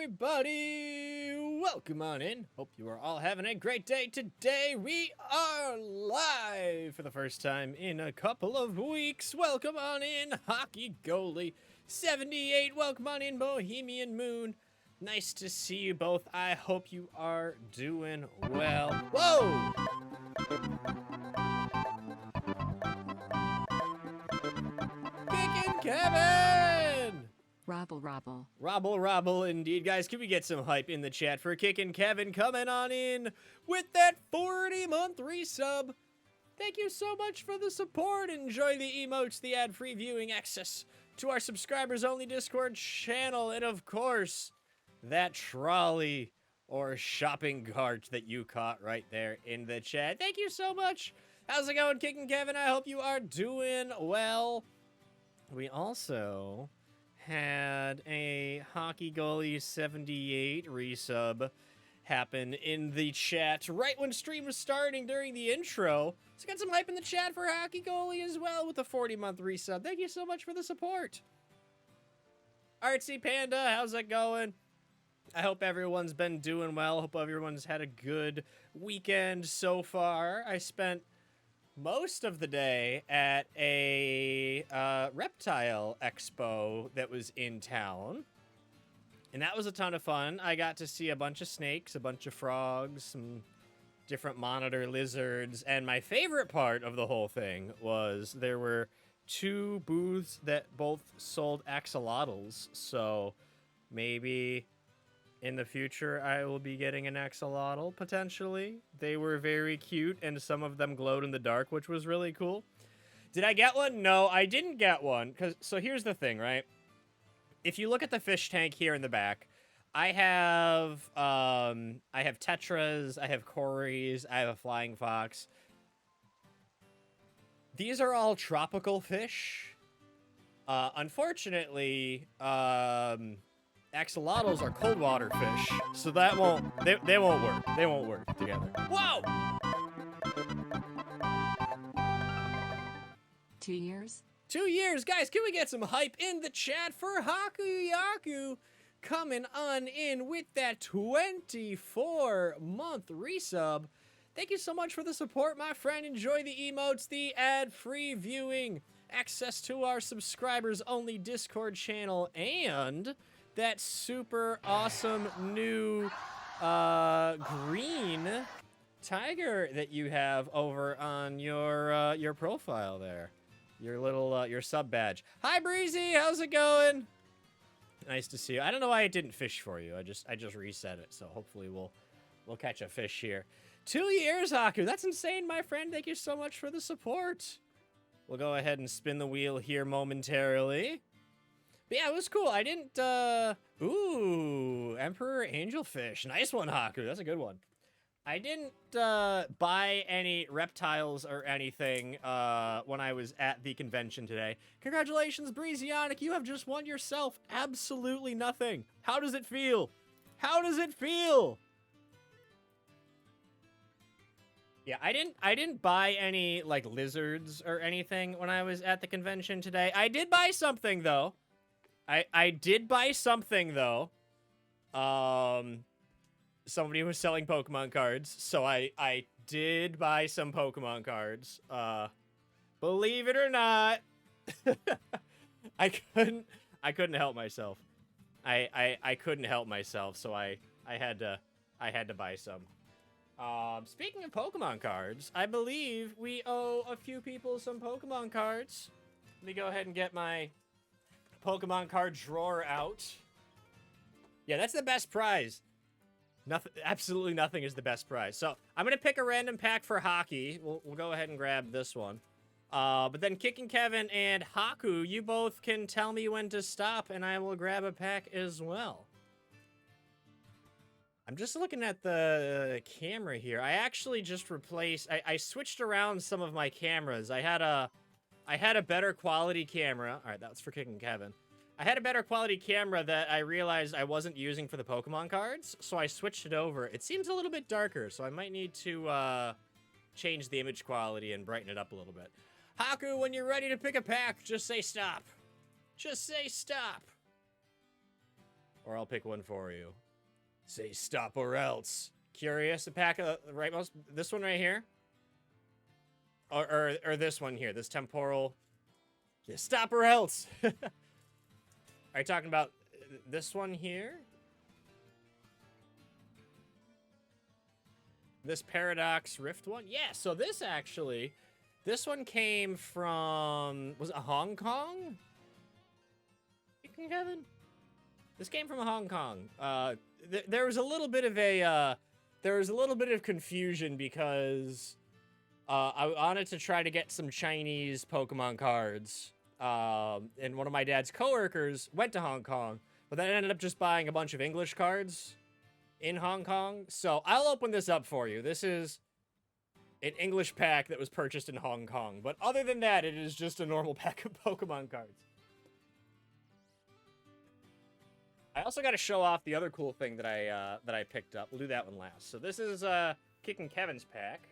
everybody? Welcome on in. Hope you are all having a great day. Today we are live for the first time in a couple of weeks. Welcome on in, Hockey Goalie 78. Welcome on in, Bohemian Moon. Nice to see you both. I hope you are doing well. Whoa! Kicking Kevin! Robble, indeed. Guys, can we get some hype in the chat for Kickin' Kevin coming on in with that 40-month resub? Thank you so much for the support. Enjoy the emotes, the ad-free viewing access to our subscribers-only Discord channel, and of course, that trolley or shopping cart that you caught right there in the chat. Thank you so much. How's it going, Kickin' Kevin? I hope you are doing well. We also had a Hockey Goalie 78 resub happen in the chat right when stream was starting during the intro. So got some hype in the chat for Hockey Goalie as well with a 40-month resub. Thank you so much for the support. Artsy Panda, how's it going? I hope everyone's been doing well. Hope everyone's had a good weekend so far. I spent most of the day at a reptile expo that was in town, and that was a ton of fun. I got to see a bunch of snakes, a bunch of frogs, some different monitor lizards, and my favorite part of the whole thing was there were two booths that both sold axolotls, so maybe in the future, I will be getting an axolotl, potentially. They were very cute, and some of them glowed in the dark, which was really cool. Did I get one? No, I didn't get one. So here's the thing, right? If you look at the fish tank here in the back, I have tetras, I have cories, I have a flying fox. These are all tropical fish. Unfortunately, axolotls are cold water fish, so that they won't work. They won't work together. Whoa! 2 years? 2 years, guys. Can we get some hype in the chat for Hakuyaku coming on in with that 24-month resub? Thank you so much for the support, my friend. Enjoy the emotes, the ad-free viewing, access to our subscribers-only Discord channel, and that super awesome new green tiger that you have over on your profile there. Your little your sub badge. Hi Breezy, how's it going? Nice to see you. I don't know why it didn't fish for you. I just reset it, so hopefully we'll catch a fish here. 2 years, Haku. That's insane, my friend. Thank you so much for the support. We'll go ahead and spin the wheel here momentarily. But yeah, it was cool. I didn't, ooh, Emperor Angelfish. Nice one, Haku. That's a good one. I didn't, buy any reptiles or anything, when I was at the convention today. Congratulations, Breezionic. You have just won yourself absolutely nothing. How does it feel? How does it feel? Yeah, I didn't buy any, like, lizards or anything when I was at the convention today. I did buy something, though. I did buy something, though. Somebody was selling Pokemon cards, so I did buy some Pokemon cards. Believe it or not, I couldn't help myself. I couldn't help myself, so I had to buy some. Speaking of Pokemon cards, I believe we owe a few people some Pokemon cards. Let me go ahead and get my Pokemon card drawer out. Yeah, that's the best prize. Nothing, absolutely nothing is the best prize. So I'm gonna pick a random pack for hockey. We'll go ahead and grab this one. But then Kickin' Kevin and Haku, you both can tell me when to stop, and I will grab a pack as well. I'm just looking at the camera here. I actually just replaced. I switched around some of my cameras. I had a better quality camera. All right, that was for Kickin' Kevin. I had a better quality camera that I realized I wasn't using for the Pokemon cards, so I switched it over. It seems a little bit darker, so I might need to change the image quality and brighten it up a little bit. Haku, when you're ready to pick a pack, just say stop. Just say stop. Or I'll pick one for you. Say stop or else. Curious, a pack of rightmost. This one right here? Or this one here, this temporal. Yeah, stop or else. Are you talking about this one here? This Paradox Rift one? Yeah, so this actually, this one came from, was it Hong Kong? Kevin? This came from Hong Kong. There was a little bit of confusion because I wanted to try to get some Chinese Pokemon cards. And one of my dad's coworkers went to Hong Kong, but then ended up just buying a bunch of English cards in Hong Kong. So I'll open this up for you. This is an English pack that was purchased in Hong Kong. But other than that, it is just a normal pack of Pokemon cards. I also got to show off the other cool thing that I picked up. We'll do that one last. So this is Kickin' Kevin's pack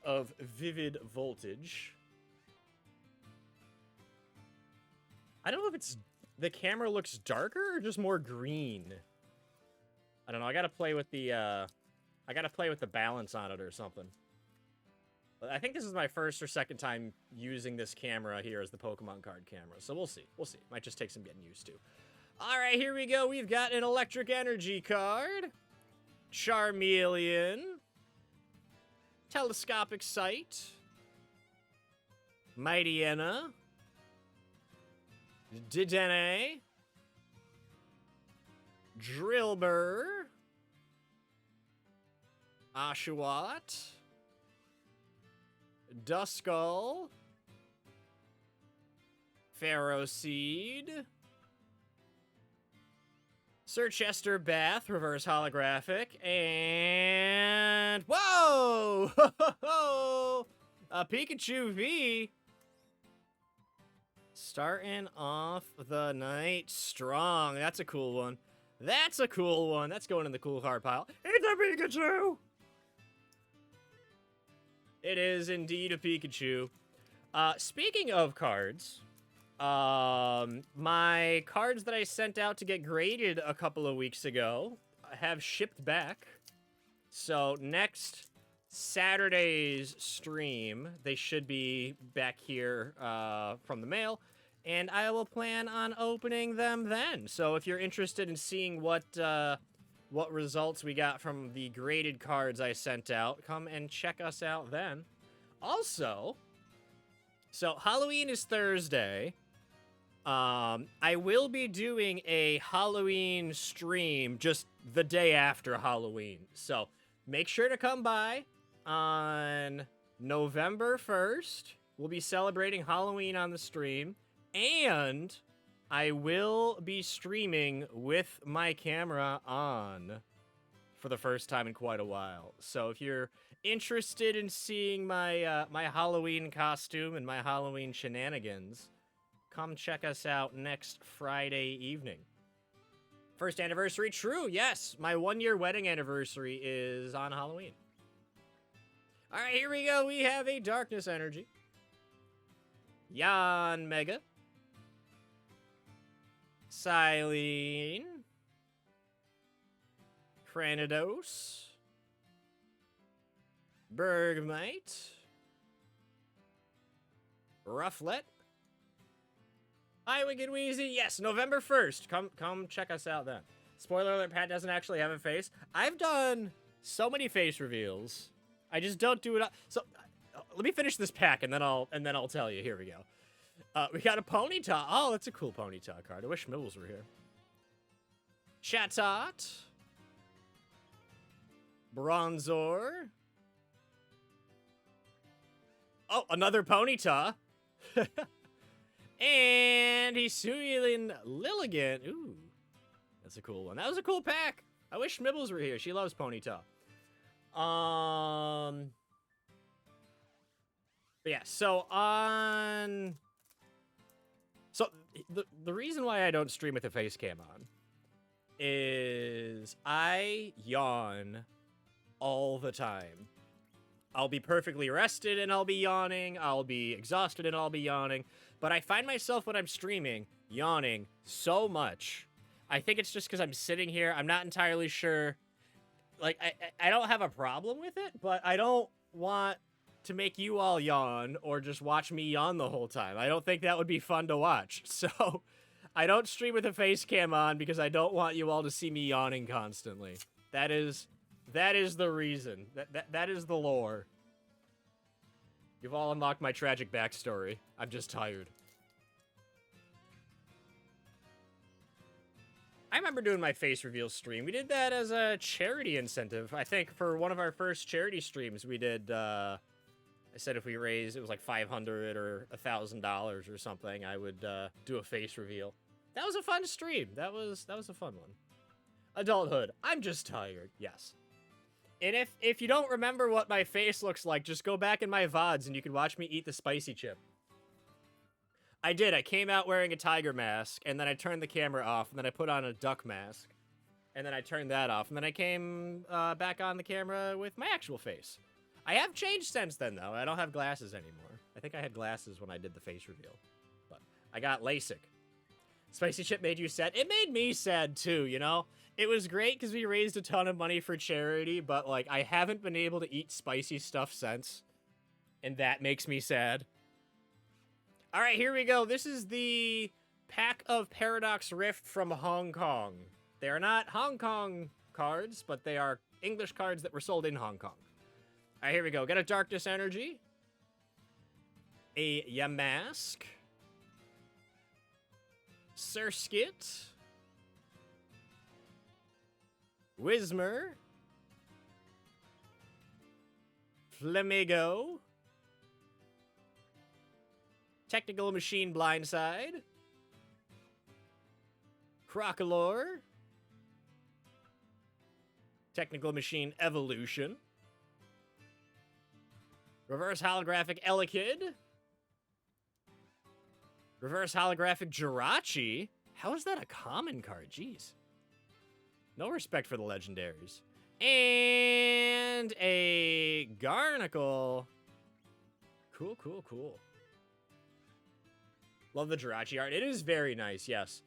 of Vivid Voltage. I don't know if it's the camera looks darker or just more green. I don't know. I gotta play with the balance on it or something. I think this is my first or second time using this camera here as the Pokemon card camera. So we'll see. We'll see. Might just take some getting used to. All right, here we go. We've got an Electric Energy card, Charmeleon, Telescopic Sight, Mightyena, Dedenne, Drillbur, Oshawott, Duskull, Ferroseed, Sir Chester Bath, reverse holographic, and whoa! A Pikachu V. Starting off the night strong. That's a cool one. That's a cool one. That's going in the cool card pile. It's a Pikachu! It is indeed a Pikachu. Speaking of cards, my cards that I sent out to get graded a couple of weeks ago have shipped back. So next Saturday's stream, they should be back here from the mail, and I will plan on opening them then. So if you're interested in seeing what results we got from the graded cards I sent out, come and check us out then. Also, so Halloween is Thursday. I will be doing a Halloween stream just the day after Halloween. So make sure to come by on November 1st. We'll be celebrating Halloween on the stream. And I will be streaming with my camera on for the first time in quite a while. So if you're interested in seeing my my Halloween costume and my Halloween shenanigans, come check us out next Friday evening. First anniversary, true, yes. My 1-year wedding anniversary is on Halloween. All right, here we go. We have a Darkness Energy. Yan Mega. Silene. Cranidos. Bergmite. Rufflet. Hi, Wicked Wheezy. Yes, November 1st. Come check us out then. Spoiler alert, Pat doesn't actually have a face. I've done so many face reveals. I just don't do it. So let me finish this pack and then I'll tell you. Here we go. We got a Ponyta. Oh, that's a cool Ponyta card. I wish Mibbles were here. Chatot. Bronzor. Oh, another Ponyta. And Hisuian Lilligant. Ooh, that's a cool one. That was a cool pack. I wish Mibbles were here. She loves Ponyta. But yeah, so on... So, the reason why I don't stream with a face cam on is I yawn all the time. I'll be perfectly rested and I'll be yawning. I'll be exhausted and I'll be yawning. But I find myself when I'm streaming, yawning so much. I think it's just because I'm sitting here. I'm not entirely sure. Like, I don't have a problem with it, but I don't want to make you all yawn or just watch me yawn the whole time. I don't think that would be fun to watch. So I don't stream with a face cam on because I don't want you all to see me yawning constantly. That is the reason. That is the lore. You've all unlocked my tragic backstory. I'm just tired. I remember doing my face reveal stream. We did that as a charity incentive. I think for one of our first charity streams, we did, I said if we raised, it was like $500 or $1,000 or something, I would do a face reveal. That was a fun stream. That was a fun one. Adulthood. I'm just tired. Yes. And if you don't remember what my face looks like, just go back in my VODs and you can watch me eat the spicy chip. I did. I came out wearing a tiger mask, and then I turned the camera off, and then I put on a duck mask, and then I turned that off, and then I came back on the camera with my actual face. I have changed since then, though. I don't have glasses anymore. I think I had glasses when I did the face reveal, but I got LASIK. Spicy chip made you sad? It made me sad, too, you know? It was great because we raised a ton of money for charity, but, like, I haven't been able to eat spicy stuff since, and that makes me sad. All right, here we go. This is the pack of Paradox Rift from Hong Kong. They are not Hong Kong cards, but they are English cards that were sold in Hong Kong. All right, here we go. Got a Darkness Energy, a Yamask, Surskit, Whismer, Flamigo, Technical Machine Blindside, Crocolore, Technical Machine Evolution, Reverse Holographic Elekid, Reverse Holographic Jirachi. How is that a common card? Jeez. No respect for the legendaries. And a Garnacle. Cool, cool, cool. Love the Jirachi art. It is very nice, yes.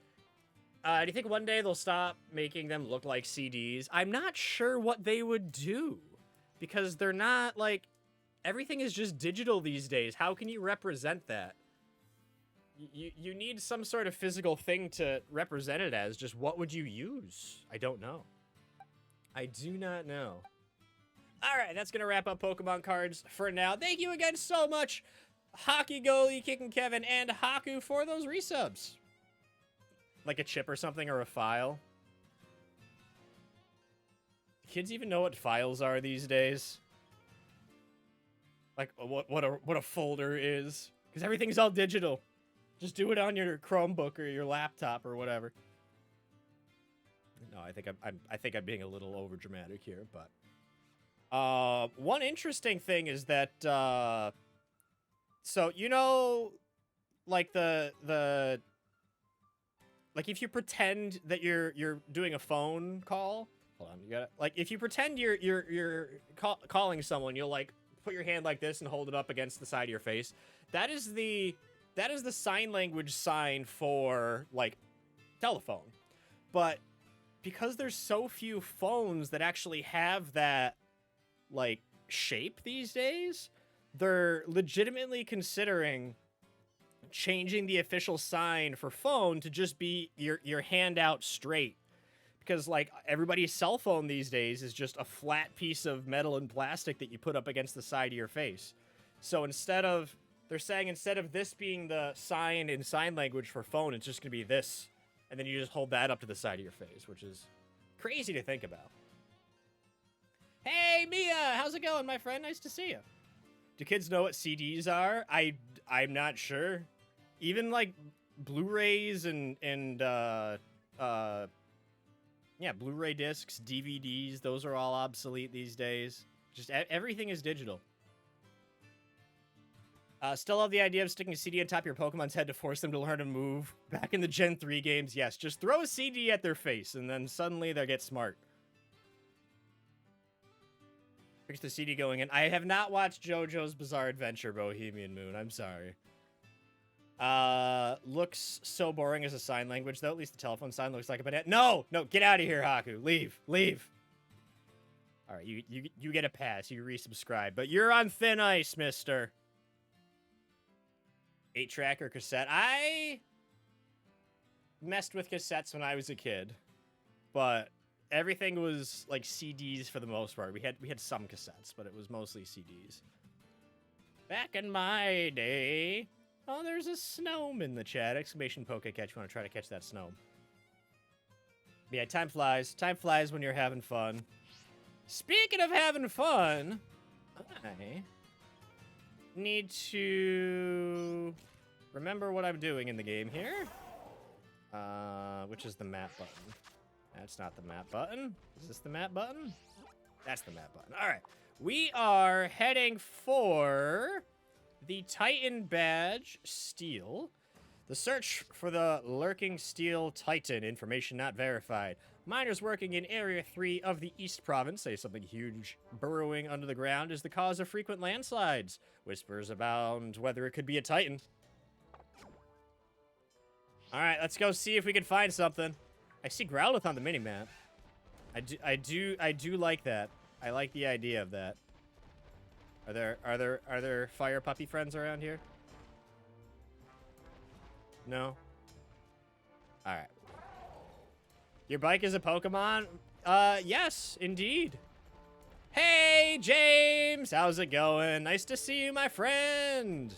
Do you think one day they'll stop making them look like CDs? I'm not sure what they would do. Because they're not, like... Everything is just digital these days. How can you represent that? You need some sort of physical thing to represent it as. Just what would you use? I don't know. I do not know. Alright, that's going to wrap up Pokemon cards for now. Thank you again so much, Hockey Goalie, Kicking Kevin, and Haku for those resubs. Like a chip or something, or a file. Do kids even know what files are these days? Like, what a folder is. Because everything's all digital. Just do it on your Chromebook or your laptop or whatever. No, I think I'm being a little overdramatic here, but... one interesting thing is that, so, you know, like like if you pretend that you're doing a phone call, hold on, you gotta, like if you pretend you're calling someone, you'll like put your hand like this and hold it up against the side of your face. That is the sign language sign for like telephone. But because there's so few phones that actually have that like shape these days, they're legitimately considering changing the official sign for phone to just be your hand out straight. Because like everybody's cell phone these days is just a flat piece of metal and plastic that you put up against the side of your face. So they're saying instead of this being the sign in sign language for phone, it's just gonna be this. And then you just hold that up to the side of your face, which is crazy to think about. Hey, Mia! How's it going, my friend? Nice to see you. Do kids know what CDs are? I'm not sure. Even, like, Blu-rays and yeah, Blu-ray discs, DVDs, those are all obsolete these days. Just everything is digital. Still love the idea of sticking a CD on top of your Pokemon's head to force them to learn to move. Back in the Gen 3 games, yes. Just throw a CD at their face, and then suddenly they get smart. Here's the CD going in. I have not watched JoJo's Bizarre Adventure Bohemian Moon. I'm sorry. Looks so boring as a sign language, though. At least the telephone sign looks like a banana. No, get out of here, Haku. Leave. All right, you get a pass. You resubscribe, but you're on thin ice, mister. 8-track or cassette. I messed with cassettes when I was a kid, but everything was like CDs for the most part. We had some cassettes, but it was mostly CDs. Back in my day. Oh, there's a gnome in the chat. Exclamation poke catch. You want to try to catch that gnome. Yeah, time flies. Time flies when you're having fun. Speaking of having fun, I need to remember what I'm doing in the game here. Which is the map button. That's not the map button. Is this the map button? That's the map button. All right. We are heading for the Titan badge steel. The search for the lurking steel Titan. Information not verified. Miners working in Area 3 of the East Province say something huge burrowing under the ground is the cause of frequent landslides. Whispers abound whether it could be a Titan. Alright, let's go see if we can find something. I see Growlithe on the minimap. I do like that. I like the idea of that. Are there fire puppy friends around here? No? Alright. Your bike is a Pokemon? Yes, indeed. Hey, James! How's it going? Nice to see you, my friend!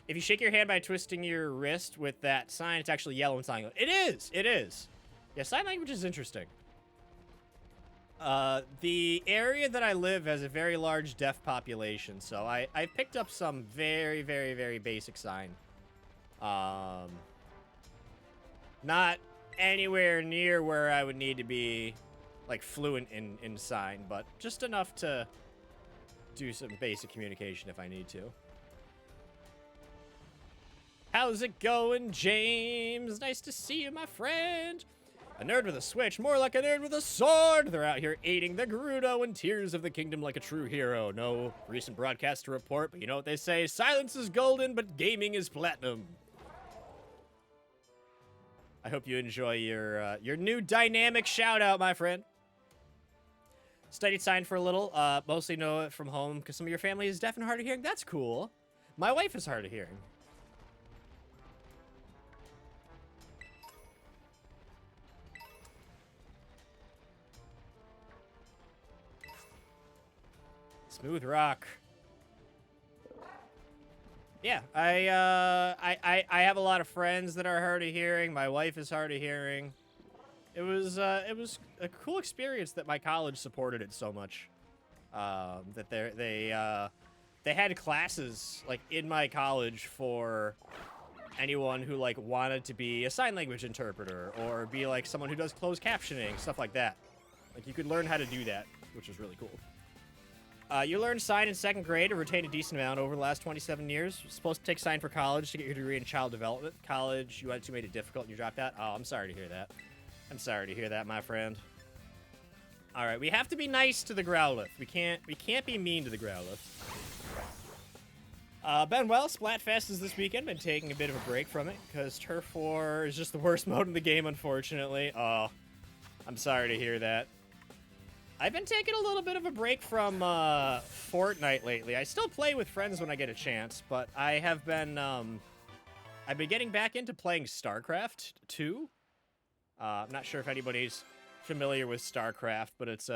If you shake your hand by twisting your wrist with that sign, it's actually yellow and sign. It is! Yeah, sign language is interesting. The area that I live has a very large deaf population, so I picked up some very, very, very basic sign. Not anywhere near where I would need to be, like, fluent in sign, but just enough to do some basic communication if I need to. How's it going, James? Nice to see you, my friend. A nerd with a switch, more like a nerd with a sword. They're out here aiding the Gerudo in Tears of the Kingdom like a true hero. No recent broadcast to report, but you know what they say. Silence is golden, but gaming is platinum. I hope you enjoy your new dynamic shout-out, my friend. Studied sign for a little. Mostly know it from home because some of your family is deaf and hard of hearing. That's cool. My wife is hard of hearing. Smooth rock. Yeah, I have a lot of friends that are hard of hearing. My wife is hard of hearing. It was a cool experience that my college supported it so much. That they had classes like in my college for anyone who like wanted to be a sign language interpreter or be like someone who does closed captioning, stuff like that. Like you could learn how to do that, which was really cool. You learned sign in 2nd grade and retained a decent amount over the last 27 years. You're supposed to take sign for college to get your degree in child development. College, you had to made it difficult and you dropped out. Oh, I'm sorry to hear that. I'm sorry to hear that, my friend. All right, we have to be nice to the Growlithe. We can't be mean to the Growlithe. Been well. Splatfest is this weekend. Been taking a bit of a break from it because Turf War is just the worst mode in the game, unfortunately. Oh, I'm sorry to hear that. I've been taking a little bit of a break from Fortnite lately. I still play with friends when I get a chance, but I have been I've been getting back into playing StarCraft 2. I'm not sure if anybody's familiar with StarCraft, but it's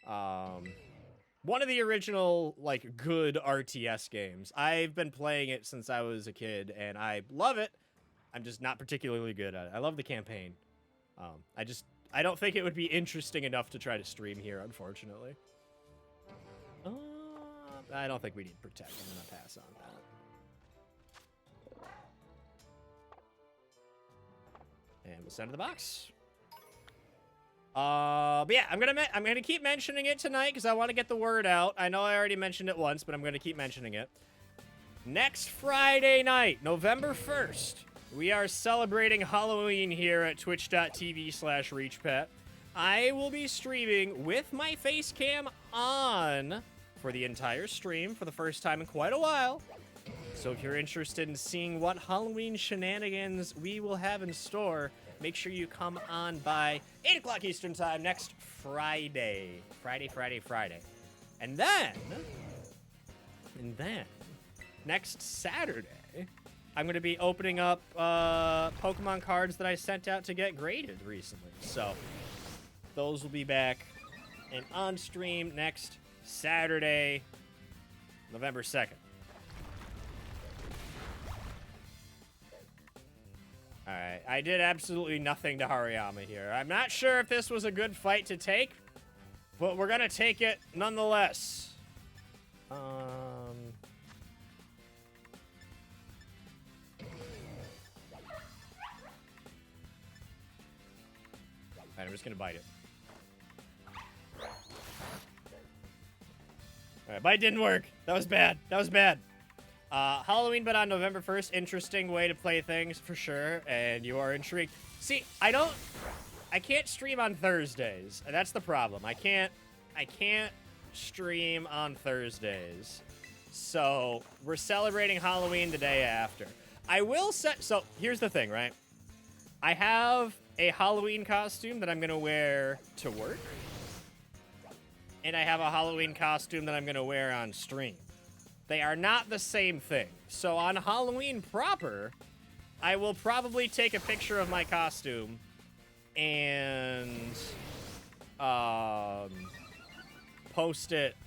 one of the original like good RTS games. I've been playing it since I was a kid, and I love it. I'm just not particularly good at it. I love the campaign. I don't think it would be interesting enough to try to stream here, unfortunately. I don't think we need Protect. I'm going to pass on that. And we'll send to the box. But yeah, I'm gonna keep mentioning it tonight because I want to get the word out. I know I already mentioned it once, but I'm going to keep mentioning it. Next Friday night, November 1st. We are celebrating Halloween here at twitch.tv/ReachPet. I will be streaming with my face cam on for the entire stream for the first time in quite a while. So if you're interested in seeing what Halloween shenanigans we will have in store, make sure you come on by 8 o'clock Eastern Time next Friday. Friday. And then, next Saturday, I'm going to be opening up Pokemon cards that I sent out to get graded recently. So those will be back and on stream next Saturday, November 2nd. Alright, I did absolutely nothing to Hariyama here. I'm not sure if this was a good fight to take, but we're gonna take it nonetheless. Alright, I'm just gonna bite it. Alright, bite didn't work. That was bad. Halloween, but on November 1st, interesting way to play things for sure, and you are intrigued. See, I can't stream on Thursdays. That's the problem. I can't stream on Thursdays. So, we're celebrating Halloween the day after. So, here's the thing, right? I have a Halloween costume that I'm gonna wear to work. And I have a Halloween costume that I'm gonna wear on stream. They are not the same thing. So on Halloween proper, I will probably take a picture of my costume and post it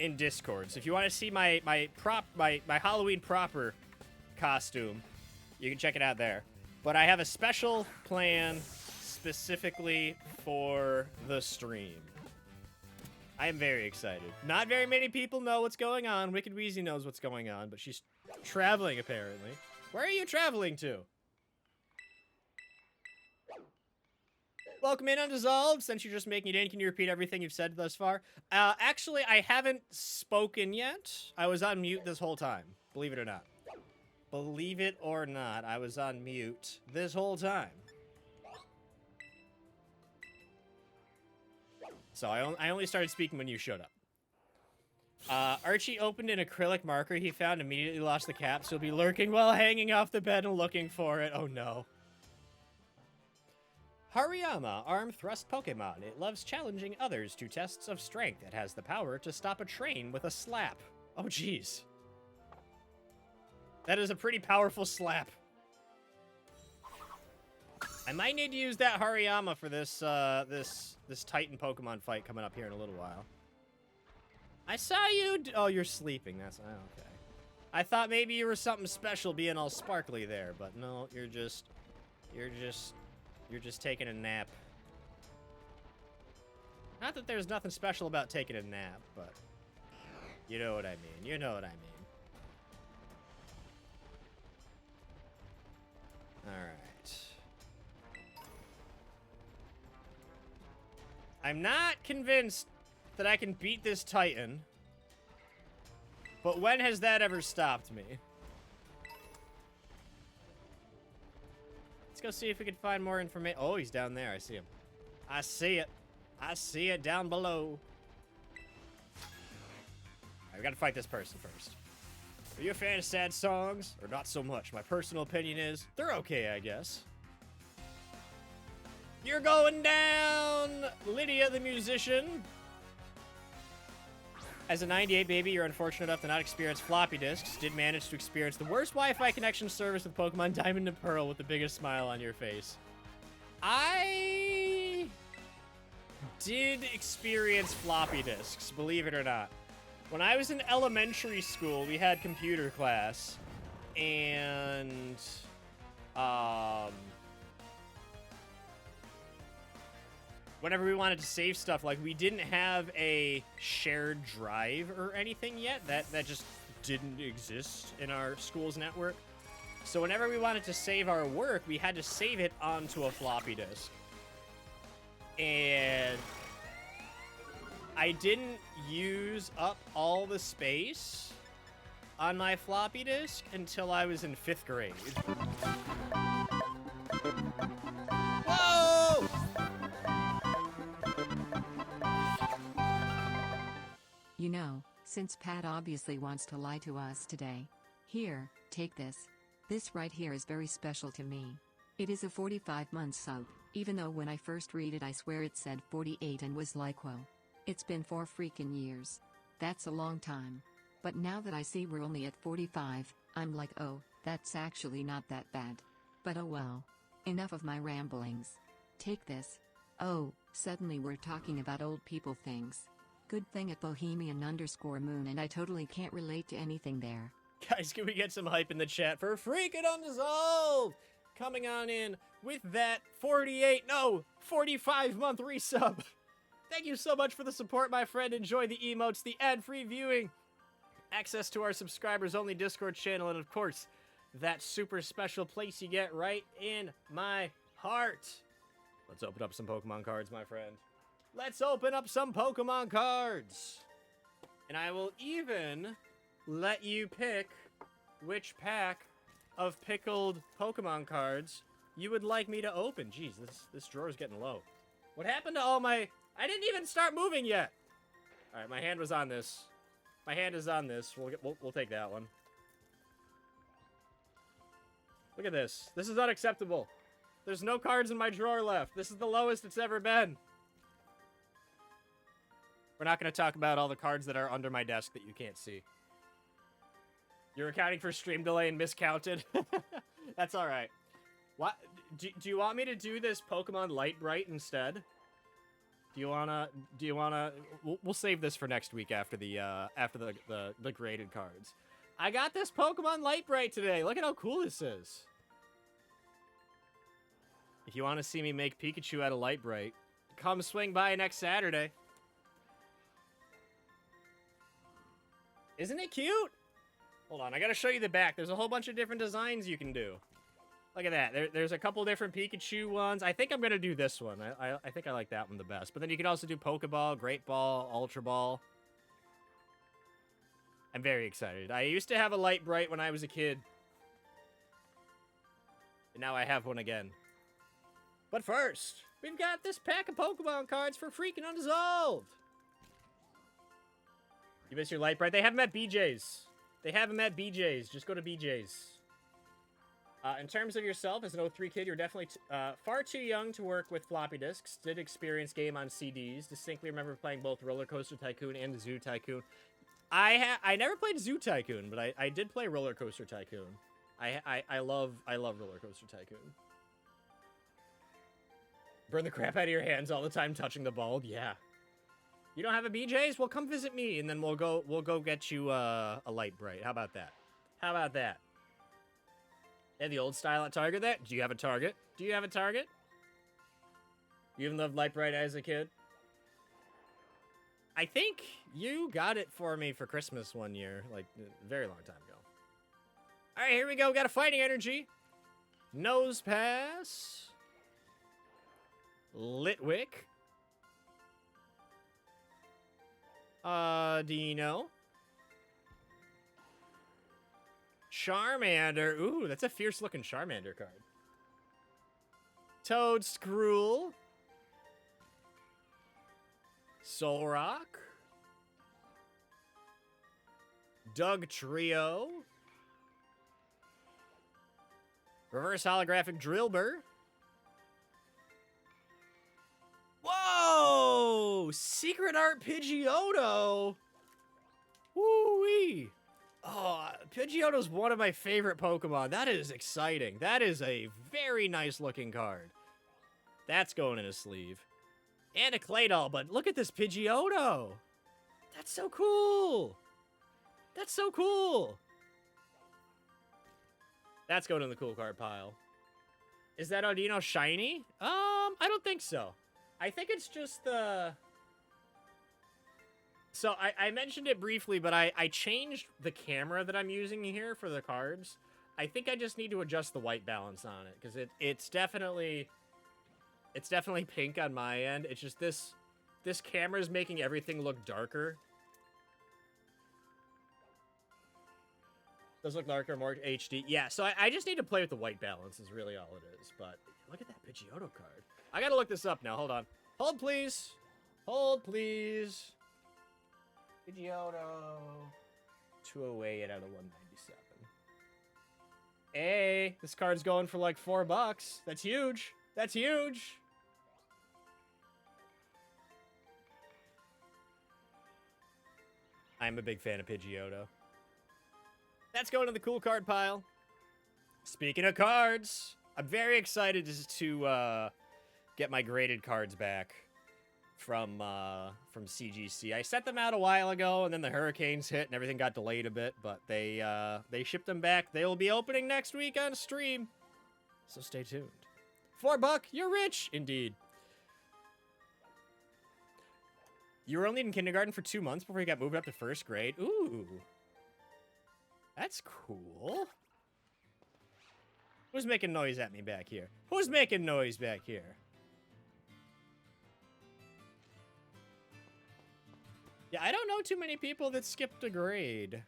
in Discord. So if you want to see my Halloween proper costume, you can check it out there. But I have a special plan specifically for the stream. I am very excited. Not very many people know what's going on. Wicked Wheezy knows what's going on, but she's traveling, apparently. Where are you traveling to? Welcome in, Undissolved. Since you're just making it in, can you repeat everything you've said thus far? Actually, I haven't spoken yet. I was on mute this whole time. Believe it or not. Believe it or not, I was on mute this whole time. So I only started speaking when you showed up. Archie opened an acrylic marker he found, immediately lost the cap, so he'll be lurking while hanging off the bed and looking for it. Oh no. Hariyama, arm thrust Pokemon. It loves challenging others to tests of strength. It has the power to stop a train with a slap. Oh jeez. That is a pretty powerful slap. I might need to use that Hariyama for this this Titan Pokemon fight coming up here in a little while. I saw you. Oh, you're sleeping. That's okay. I thought maybe you were something special, being all sparkly there, but no, you're just taking a nap. Not that there's nothing special about taking a nap, but you know what I mean. You know what I mean. All right. I'm not convinced that I can beat this Titan, but when has that ever stopped me? Let's go see if we can find more information. Oh, he's down there. I see him. I see it. I see it down below. Alright, we gotta fight this person first. Are you a fan of sad songs? Or not so much? My personal opinion is, they're okay, I guess. You're going down, Lydia the musician. As a 98 baby, you're unfortunate enough to not experience floppy disks. Did manage to experience the worst Wi-Fi connection service with Pokemon Diamond and Pearl with the biggest smile on your face. I did experience floppy disks, believe it or not. When I was in elementary school, we had computer class, and whenever we wanted to save stuff, like, we didn't have a shared drive or anything yet. That just didn't exist in our school's network. So whenever we wanted to save our work, we had to save it onto a floppy disk. And I didn't use up all the space on my floppy disk until I was in 5th grade. Whoa! You know, since Pat obviously wants to lie to us today, Here, take this. This right here is very special to me. It is a 45-month sub, even though when I first read it I swear it said 48 and was like whoa. It's been 4 freaking years. That's a long time. But now that I see we're only at 45, I'm like oh, that's actually not that bad. But oh well. Enough of my ramblings. Take this. Oh, suddenly we're talking about old people things. Good thing at Bohemian_moon and I totally can't relate to anything there. Guys, can we get some hype in the chat for Freaking Undissolved? Coming on in with that 45-month resub. Thank you so much for the support, my friend. Enjoy the emotes, the ad-free viewing, access to our subscribers-only Discord channel, and of course, that super special place you get right in my heart. Let's open up some Pokemon cards, my friend. Let's open up some Pokemon cards. And I will even let you pick which pack of pickled Pokemon cards you would like me to open. Jeez, this drawer's getting low. What happened to all my... I didn't even start moving yet. All right, my hand was on this. My hand is on this. We'll take that one. Look at this. This is unacceptable. There's no cards in my drawer left. This is the lowest it's ever been. We're not going to talk about all the cards that are under my desk that you can't see. You're accounting for stream delay and miscounted. That's all right. What? Do you want me to do this Pokemon Light Bright instead? Do you wanna? We'll save this for next week after the graded cards. I got this Pokemon Light Bright today. Look at how cool this is. If you want to see me make Pikachu out of Light Bright, come swing by next Saturday. Isn't it cute? Hold on, I gotta show you the back. There's a whole bunch of different designs you can do. Look at that. There's a couple different Pikachu ones. I think I'm gonna do this one. I think I like that one the best. But then you can also do Pokeball, Great Ball, Ultra Ball. I'm very excited. I used to have a Light Bright when I was a kid. And now I have one again. But first, we've got this pack of Pokemon cards for Freaking Undissolved. You miss your Light Bright? They have them at BJ's. They have them at BJ's. Just go to BJ's. In terms of yourself, as an 03 kid, you're definitely far too young to work with floppy disks. Did experience game on CDs. Distinctly remember playing both Roller Coaster Tycoon and Zoo Tycoon. I never played Zoo Tycoon, but I did play Roller Coaster Tycoon. I love Roller Coaster Tycoon. Burn the crap out of your hands all the time touching the bulb. Yeah. You don't have a BJ's? Well, come visit me, and then we'll go get you a Light Bright. How about that? How about that? They have the old style at Target there. Do you have a Target? Do you have a Target? You even loved Light Bright as a kid? I think you got it for me for Christmas one year, like a very long time ago. All right, here we go. We got a Fighting Energy. Nose Pass. Litwick. Dino. Charmander. Ooh, that's a fierce-looking Charmander card. Toadskrull. Solrock. Doug Trio. Reverse Holographic Drillbur. Whoa! Secret Art Pidgeotto. Woo-wee. Oh, Pidgeotto's one of my favorite Pokemon. That is exciting. That is a very nice looking card. That's going in a sleeve. And a Claydol, but look at this Pidgeotto. That's so cool. That's so cool. That's going in the cool card pile. Is that Audino shiny? I don't think so. I think it's just the... So, I mentioned it briefly, but I changed the camera that I'm using here for the cards. I think I just need to adjust the white balance on it, because it's definitely pink on my end. It's just this camera is making everything look darker. Does look darker, more HD. Yeah, so I just need to play with the white balance is really all it is. But look at that Pidgeotto card. I gotta look this up now. Hold on. Hold, please. Hold, please. Pidgeotto. 208 out of 197. Hey, this card's going for like $4. That's huge. That's huge. I'm a big fan of Pidgeotto. That's going to the cool card pile. Speaking of cards, I'm very excited to get my graded cards back from CGC. I sent them out a while ago, and then the hurricanes hit, and everything got delayed a bit. But they shipped them back. They will be opening next week on stream, so stay tuned. $4, you're rich, indeed. You were only in kindergarten for 2 months before you got moved up to first grade. Ooh, that's cool. Who's making noise at me back here? Who's making noise back here? Yeah, I don't know too many people that skipped a grade.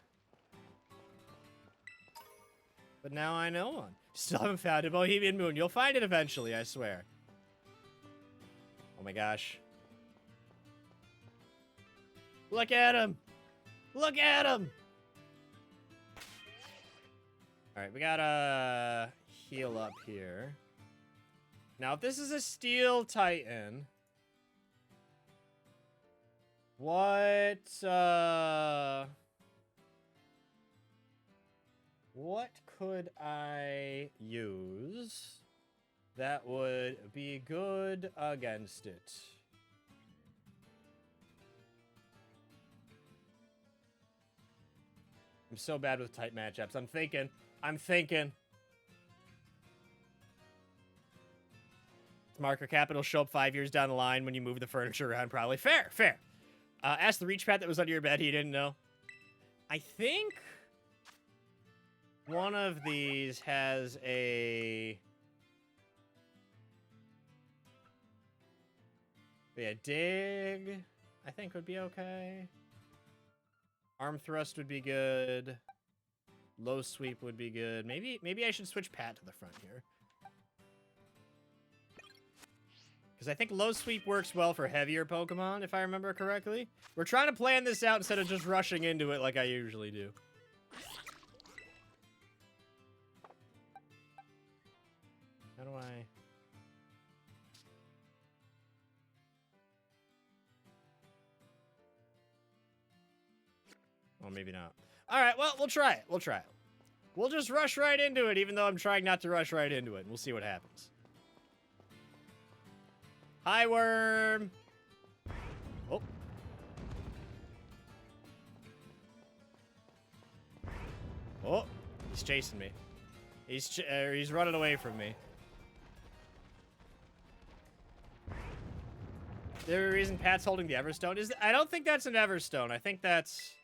But now I know one. Still haven't found a Bohemian Moon. You'll find it eventually, I swear. Oh my gosh. Look at him! Look at him! Alright, we gotta heal up here. Now, if this is a Steel Titan... What could I use that would be good against it? I'm so bad with type matchups. I'm thinking. Marker capital show up 5 years down the line when you move the furniture around, probably. Fair. Ask the reach pad that was under your bed. He didn't know. I think one of these has a... Yeah, dig, I think would be okay. Arm thrust would be good. Low sweep would be good. Maybe I should switch Pat to the front here. Because I think low sweep works well for heavier Pokemon, if I remember correctly. We're trying to plan this out instead of just rushing into it like I usually do. How do I... Well, maybe not. Alright, well, we'll try it. We'll just rush right into it, even though I'm trying not to rush right into it. We'll see what happens. Hi, Worm! Oh. Oh, he's chasing me. He's running away from me. Is there a reason Pat's holding the Everstone? I don't think that's an Everstone. I think that's...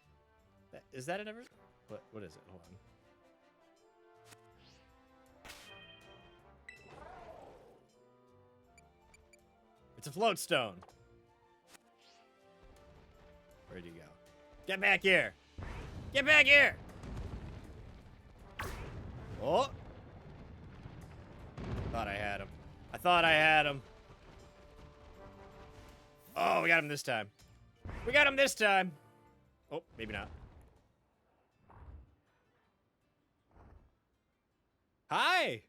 Is that an Everstone? What is it? Hold on. It's a float stone. Where'd you go? Get back here! Get back here! Oh! Thought I had him. I thought I had him. Oh, we got him this time. We got him this time! Oh, maybe not. Hi!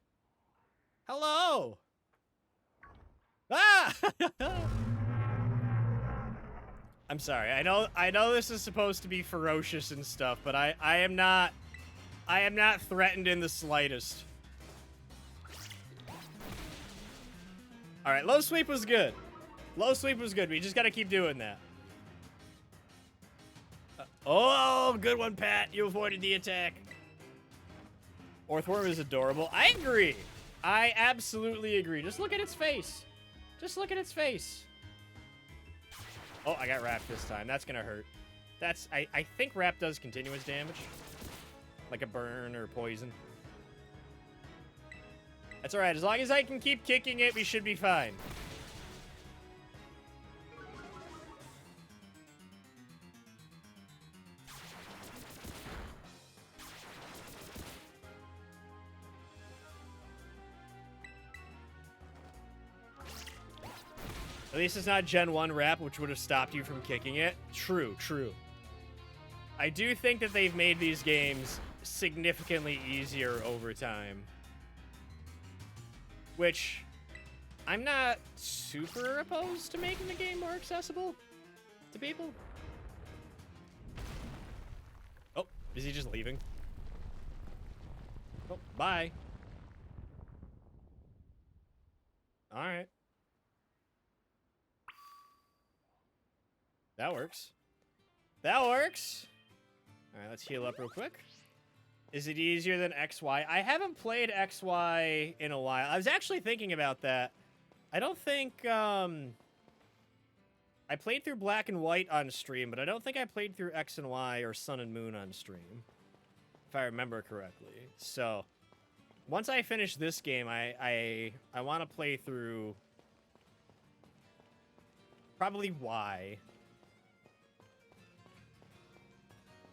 Hello! Ah! I'm sorry. I know this is supposed to be ferocious and stuff, but I am not threatened in the slightest. All right, low sweep was good. Low sweep was good. We just got to keep doing that. Oh, good one, Pat. You avoided the attack. Orthworm is adorable. I agree. I absolutely agree. Just look at its face. Just look at its face. Oh, I got wrapped this time. That's gonna hurt. I think wrap does continuous damage. Like a burn or poison. That's alright. As long as I can keep kicking it, we should be fine. At least it's not Gen 1 wrap, which would have stopped you from kicking it. True. I do think that they've made these games significantly easier over time. Which, I'm not super opposed to making the game more accessible to people. Oh, is he just leaving? Oh, bye. Alright. That works. That works! Alright, let's heal up real quick. Is it easier than XY? I haven't played XY in a while. I was actually thinking about that. I don't think, I played through Black and White on stream, but I don't think I played through X and Y or Sun and Moon on stream. If I remember correctly. So, once I finish this game, I want to play through probably Y.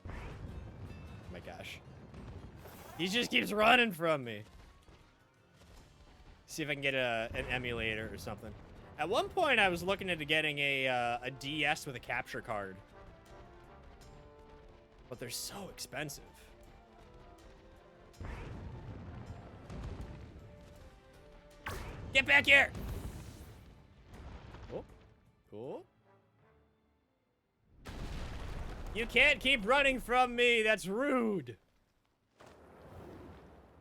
Oh my gosh. He just keeps running from me. See if I can get an emulator or something. At one point, I was looking into getting a DS with a capture card. But they're so expensive. Get back here! Oh, cool. You can't keep running from me. That's rude.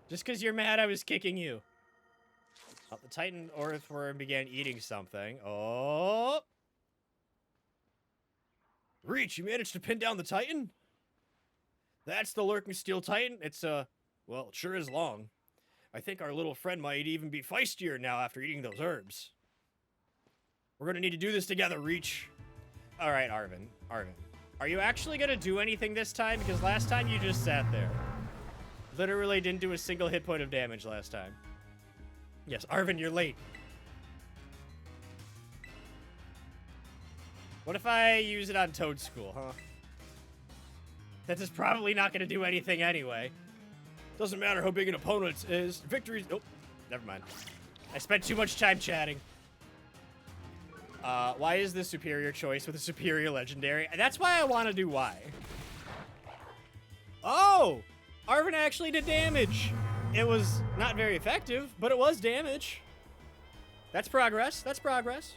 Just because you're mad I was kicking you. Oh, the Titan Earthworm began eating something. Oh. Reach, you managed to pin down the Titan? That's the Lurking Steel Titan? It's, well, it sure is long. I think our little friend might even be feistier now after eating those herbs. We're gonna need to do this together, Reach. Alright, Arvin. Are you actually gonna do anything this time? Because last time you just sat there. Literally didn't do a single hit point of damage last time. Yes, Arvin, you're late. What if I use it on Toad School, huh? That is probably not gonna do anything anyway. Doesn't matter how big an opponent is. Victories. Oh, never mind. I spent too much time chatting. Why is the superior choice with a superior legendary? That's why I want to do Y. Oh! Arvin actually did damage. It was not very effective, but it was damage. That's progress. That's progress.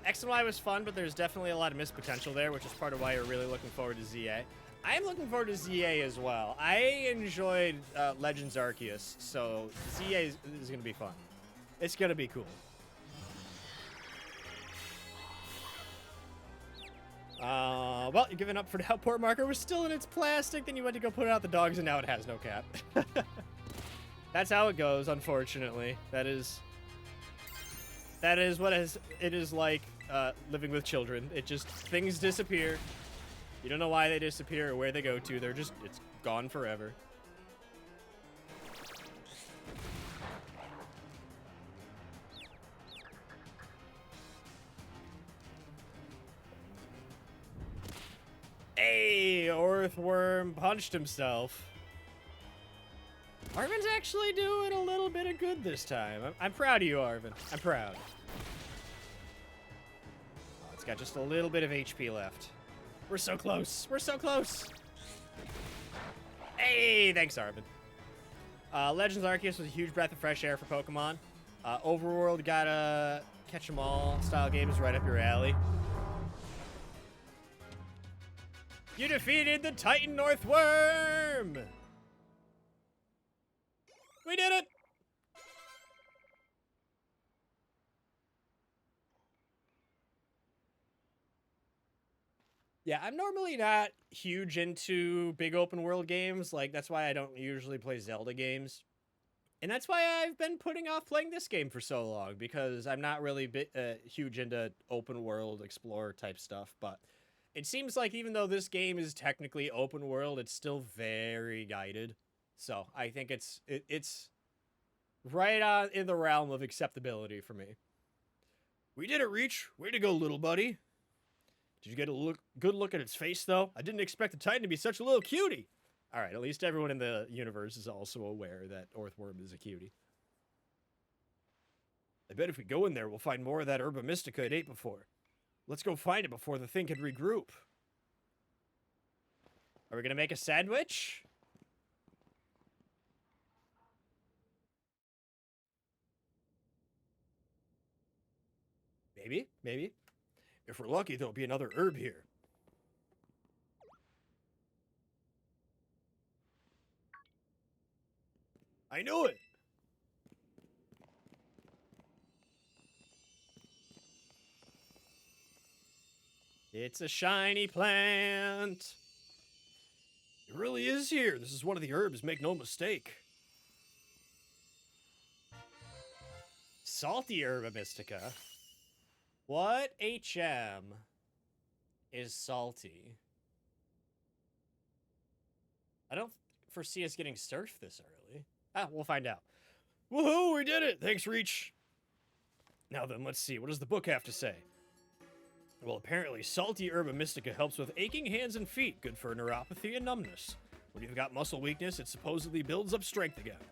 X and Y was fun, but there's definitely a lot of missed potential there, which is part of why you're really looking forward to ZA. I'm looking forward to ZA as well. I enjoyed Legends Arceus, so ZA is going to be fun. It's going to be cool. Well, you're giving up for now. Port marker was still in its plastic, then you went to go put it out the dogs, and now it has no cap. That's how it goes, unfortunately. That is what it is like living with children. It just, things disappear. You don't know why they disappear or where they go to. It's gone forever. Hey, Earthworm punched himself. Arvin's actually doing a little bit of good this time. I'm proud of you, Arvin. I'm proud. Oh, it's got just a little bit of HP left. We're so close. We're so close. Hey, thanks, Arvin. Legends Arceus was a huge breath of fresh air for Pokemon. Overworld got a catch 'em all style games right up your alley. You defeated the Titan Earthworm! We did it! Yeah, I'm normally not huge into big open world games. Like, that's why I don't usually play Zelda games. And that's why I've been putting off playing this game for so long, because I'm not really huge into open world explorer type stuff. But it seems like even though this game is technically open world, it's still very guided. So I think it's right on in the realm of acceptability for me. We did it, Reach. Way to go, little buddy. Did you get a good look at its face, though? I didn't expect the Titan to be such a little cutie. All right, at least everyone in the universe is also aware that Earthworm is a cutie. I bet if we go in there, we'll find more of that Herba Mystica it ate before. Let's go find it before the thing can regroup. Are we gonna make a sandwich? Maybe, maybe. If we're lucky, there'll be another herb here. I knew it! It's a shiny plant. It really is here. This is one of the herbs, make no mistake. Salty herba mystica. What HM is salty? I don't foresee us getting surfed this early. Ah, we'll find out. Woohoo, we did it! Thanks, Reach. Now then, let's see. What does the book have to say? Well, apparently, salty herba mystica helps with aching hands and feet, good for neuropathy and numbness. When you've got muscle weakness, it supposedly builds up strength again.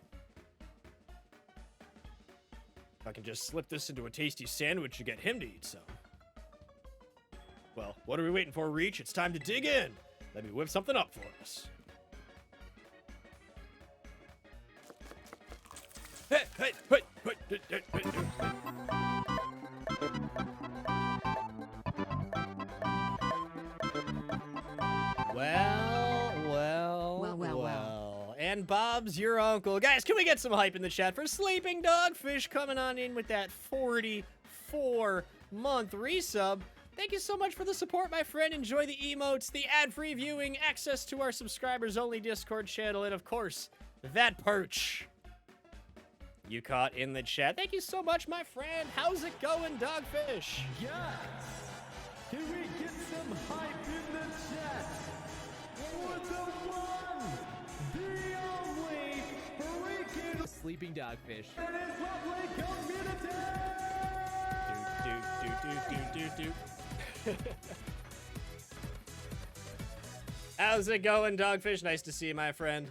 If I can just slip this into a tasty sandwich to get him to eat some. Well, what are we waiting for, Reach? It's time to dig in. Let me whip something up for us. Hey, hey, hey, hey, hey, hey, hey. Well. And Bob's your uncle. Guys, can we get some hype in the chat for Sleeping Dogfish coming on in with that 44-month resub? Thank you so much for the support, my friend. Enjoy the emotes, the ad-free viewing, access to our subscribers-only Discord channel, and of course, that perch you caught in the chat. Thank you so much, my friend. How's it going, Dogfish? Yes! Can we get some hype in the chat for the one, the only, freaking Sleeping Dogfish. and his lovely community? Do. How's it going, Dogfish? Nice to see you, my friend.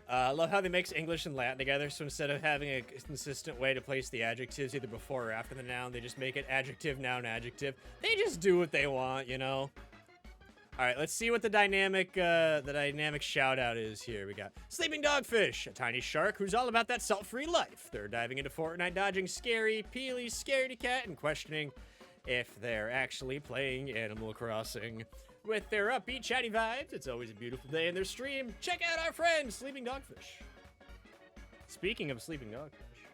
I love how they mix English and Latin together, so instead of having a consistent way to place the adjectives either before or after the noun, they just make it adjective, noun, adjective. They just do what they want, you know? Alright, let's see what the dynamic shout out is here. We got Sleeping Dogfish, a tiny shark who's all about that salt-free life. They're diving into Fortnite, dodging Scary, Peely, Scaredy Cat, and questioning if they're actually playing Animal Crossing. With their upbeat, chatty vibes, it's always a beautiful day in their stream. Check out our friend, Sleeping Dogfish. Speaking of Sleeping Dogfish,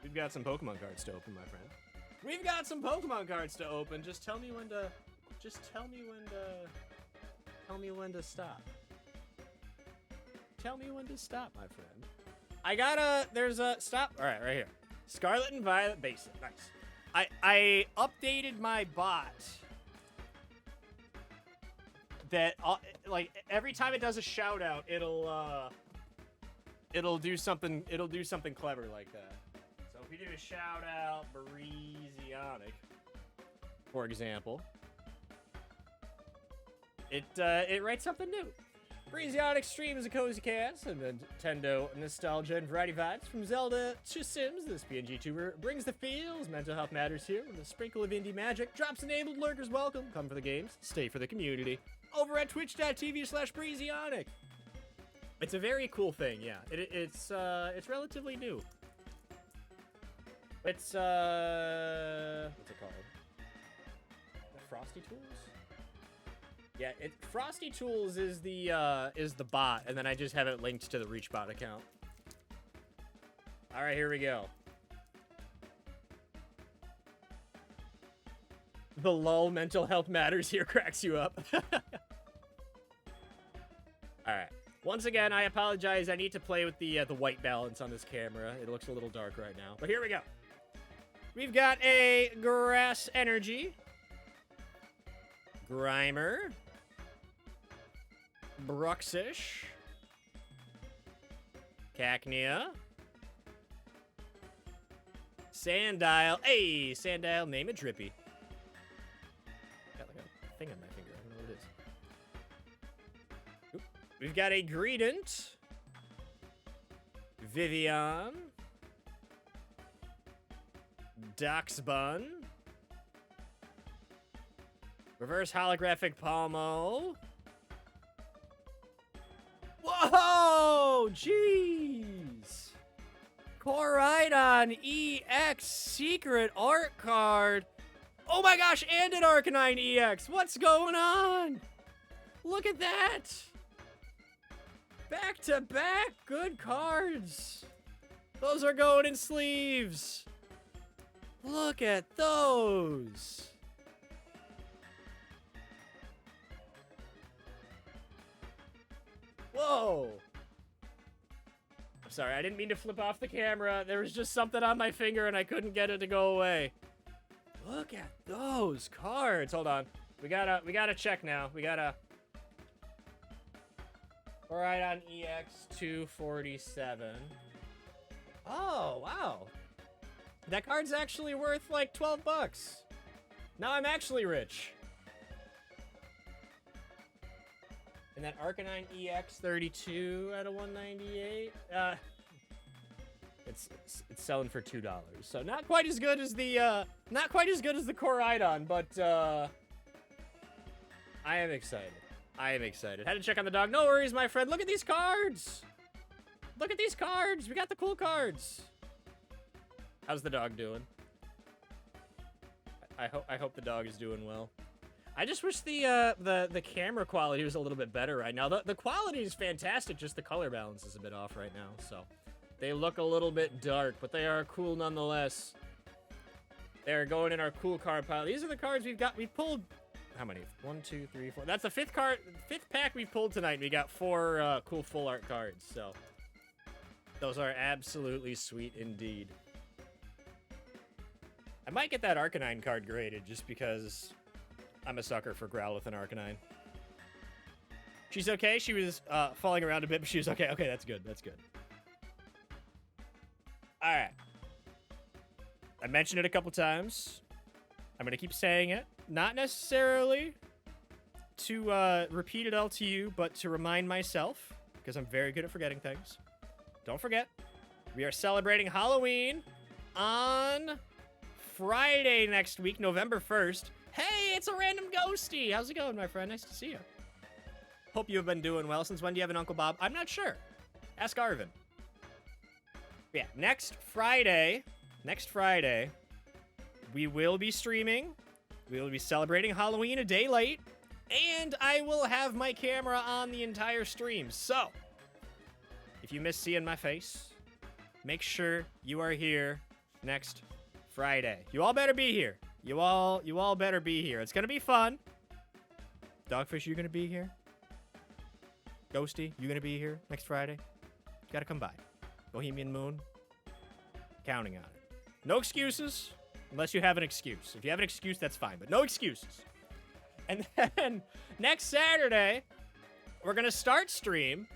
we've got some Pokemon cards to open, my friend. We've got some Pokemon cards to open. Just tell me when to stop. Tell me when to stop, my friend. There's a stop. All right, right here. Scarlet and Violet Basic. Nice. I updated my bot that like every time it does a shout out, it'll do something clever like that. So if we do a shout out Breezionic, for example, it writes something new. Breezionic streams a cozy chaos and Nintendo nostalgia and variety vibes from Zelda to Sims. This PNG tuber brings the feels. Mental health matters here with a sprinkle of indie magic. Drops enabled, lurkers welcome. Come for the games, stay for the community. Over at twitch.tv/Breezionic. It's a very cool thing, yeah. It's relatively new. It's what's it called? Frosty Tools? Yeah, Frosty Tools is the bot, and then I just have it linked to the ReachBot account. All right, here we go. The lull mental health matters here cracks you up. All right. Once again, I apologize. I need to play with the white balance on this camera. It looks a little dark right now, but here we go. We've got a Grass Energy, Grimer, Bruxish, Cacnea, Sandile. Hey, Sandile, name it Drippy. Got like a thing on my finger. I don't know what it is. Oop. We've got a Greedent, Vivian, Doxbun, Reverse Holographic Palmo, Oh, jeez. Koraidon EX secret art card. Oh my gosh, and an Arcanine EX. What's going on? Look at that. Back to back, good cards. Those are going in sleeves. Look at those. Whoa. I'm sorry, I didn't mean to flip off the camera. There was just something on my finger and I couldn't get it to go away. Look at those cards. Hold on. We gotta check now. We gotta. All right, on EX 247. Oh, wow. That card's actually worth like 12 bucks. Now I'm actually rich. And that Arcanine EX 32 out of 198. It's selling for $2. So not quite as good as the Koraidon, but I am excited. I am excited. Had to check on the dog. No worries, my friend. Look at these cards. Look at these cards. We got the cool cards. How's the dog doing? I hope the dog is doing well. I just wish the camera quality was a little bit better right now. The quality is fantastic, just the color balance is a bit off right now. So they look a little bit dark, but they are cool nonetheless. They're going in our cool card pile. These are the cards we've got. We pulled how many? 1, 2, 3, 4. That's the fifth pack we've pulled tonight. And we got 4 cool full art cards. So those are absolutely sweet indeed. I might get that Arcanine card graded just because I'm a sucker for Growlithe and Arcanine. She's okay. She was falling around a bit, but she was okay. Okay, that's good. That's good. All right. I mentioned it a couple times. I'm going to keep saying it. Not necessarily to repeat it all to you, but to remind myself, because I'm very good at forgetting things. Don't forget, we are celebrating Halloween on Friday next week, November 1st. Hey, it's a random ghosty. How's it going, my friend? Nice to see you. Hope you have been doing well. Since when do you have an Uncle Bob? I'm not sure. Ask Arvin. Yeah, next Friday, we will be streaming. We will be celebrating Halloween a day late. And I will have my camera on the entire stream. So, if you miss seeing my face, make sure you are here next Friday. You all better be here. You all better be here. It's gonna be fun. Dogfish, you gonna be here? Ghosty, you gonna be here next Friday? You gotta come by. Bohemian Moon, counting on it. No excuses, unless you have an excuse. If you have an excuse, that's fine, but no excuses. And then next Saturday, we're gonna start stream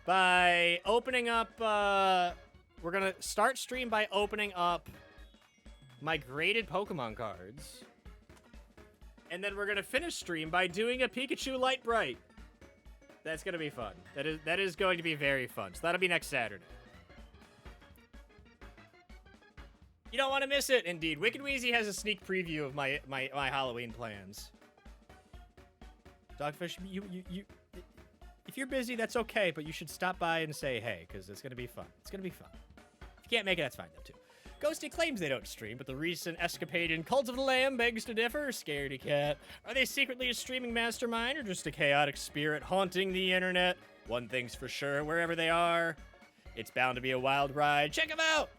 by opening up. We're gonna start stream by opening up my graded Pokemon cards. And then we're gonna finish stream by doing a Pikachu Light Bright. That's gonna be fun. That is going to be very fun. So that'll be next Saturday. You don't want to miss it, indeed. Wicked Wheezy has a sneak preview of my Halloween plans. Dogfish, you if you're busy, that's okay, but you should stop by and say hey, because it's gonna be fun. It's gonna be fun. If you can't make it, that's fine though too. Ghosty claims they don't stream, but the recent escapade in Cult of the Lamb begs to differ. Scaredy cat. Are they secretly a streaming mastermind or just a chaotic spirit haunting the internet? One thing's for sure, wherever they are, it's bound to be a wild ride. Check them out!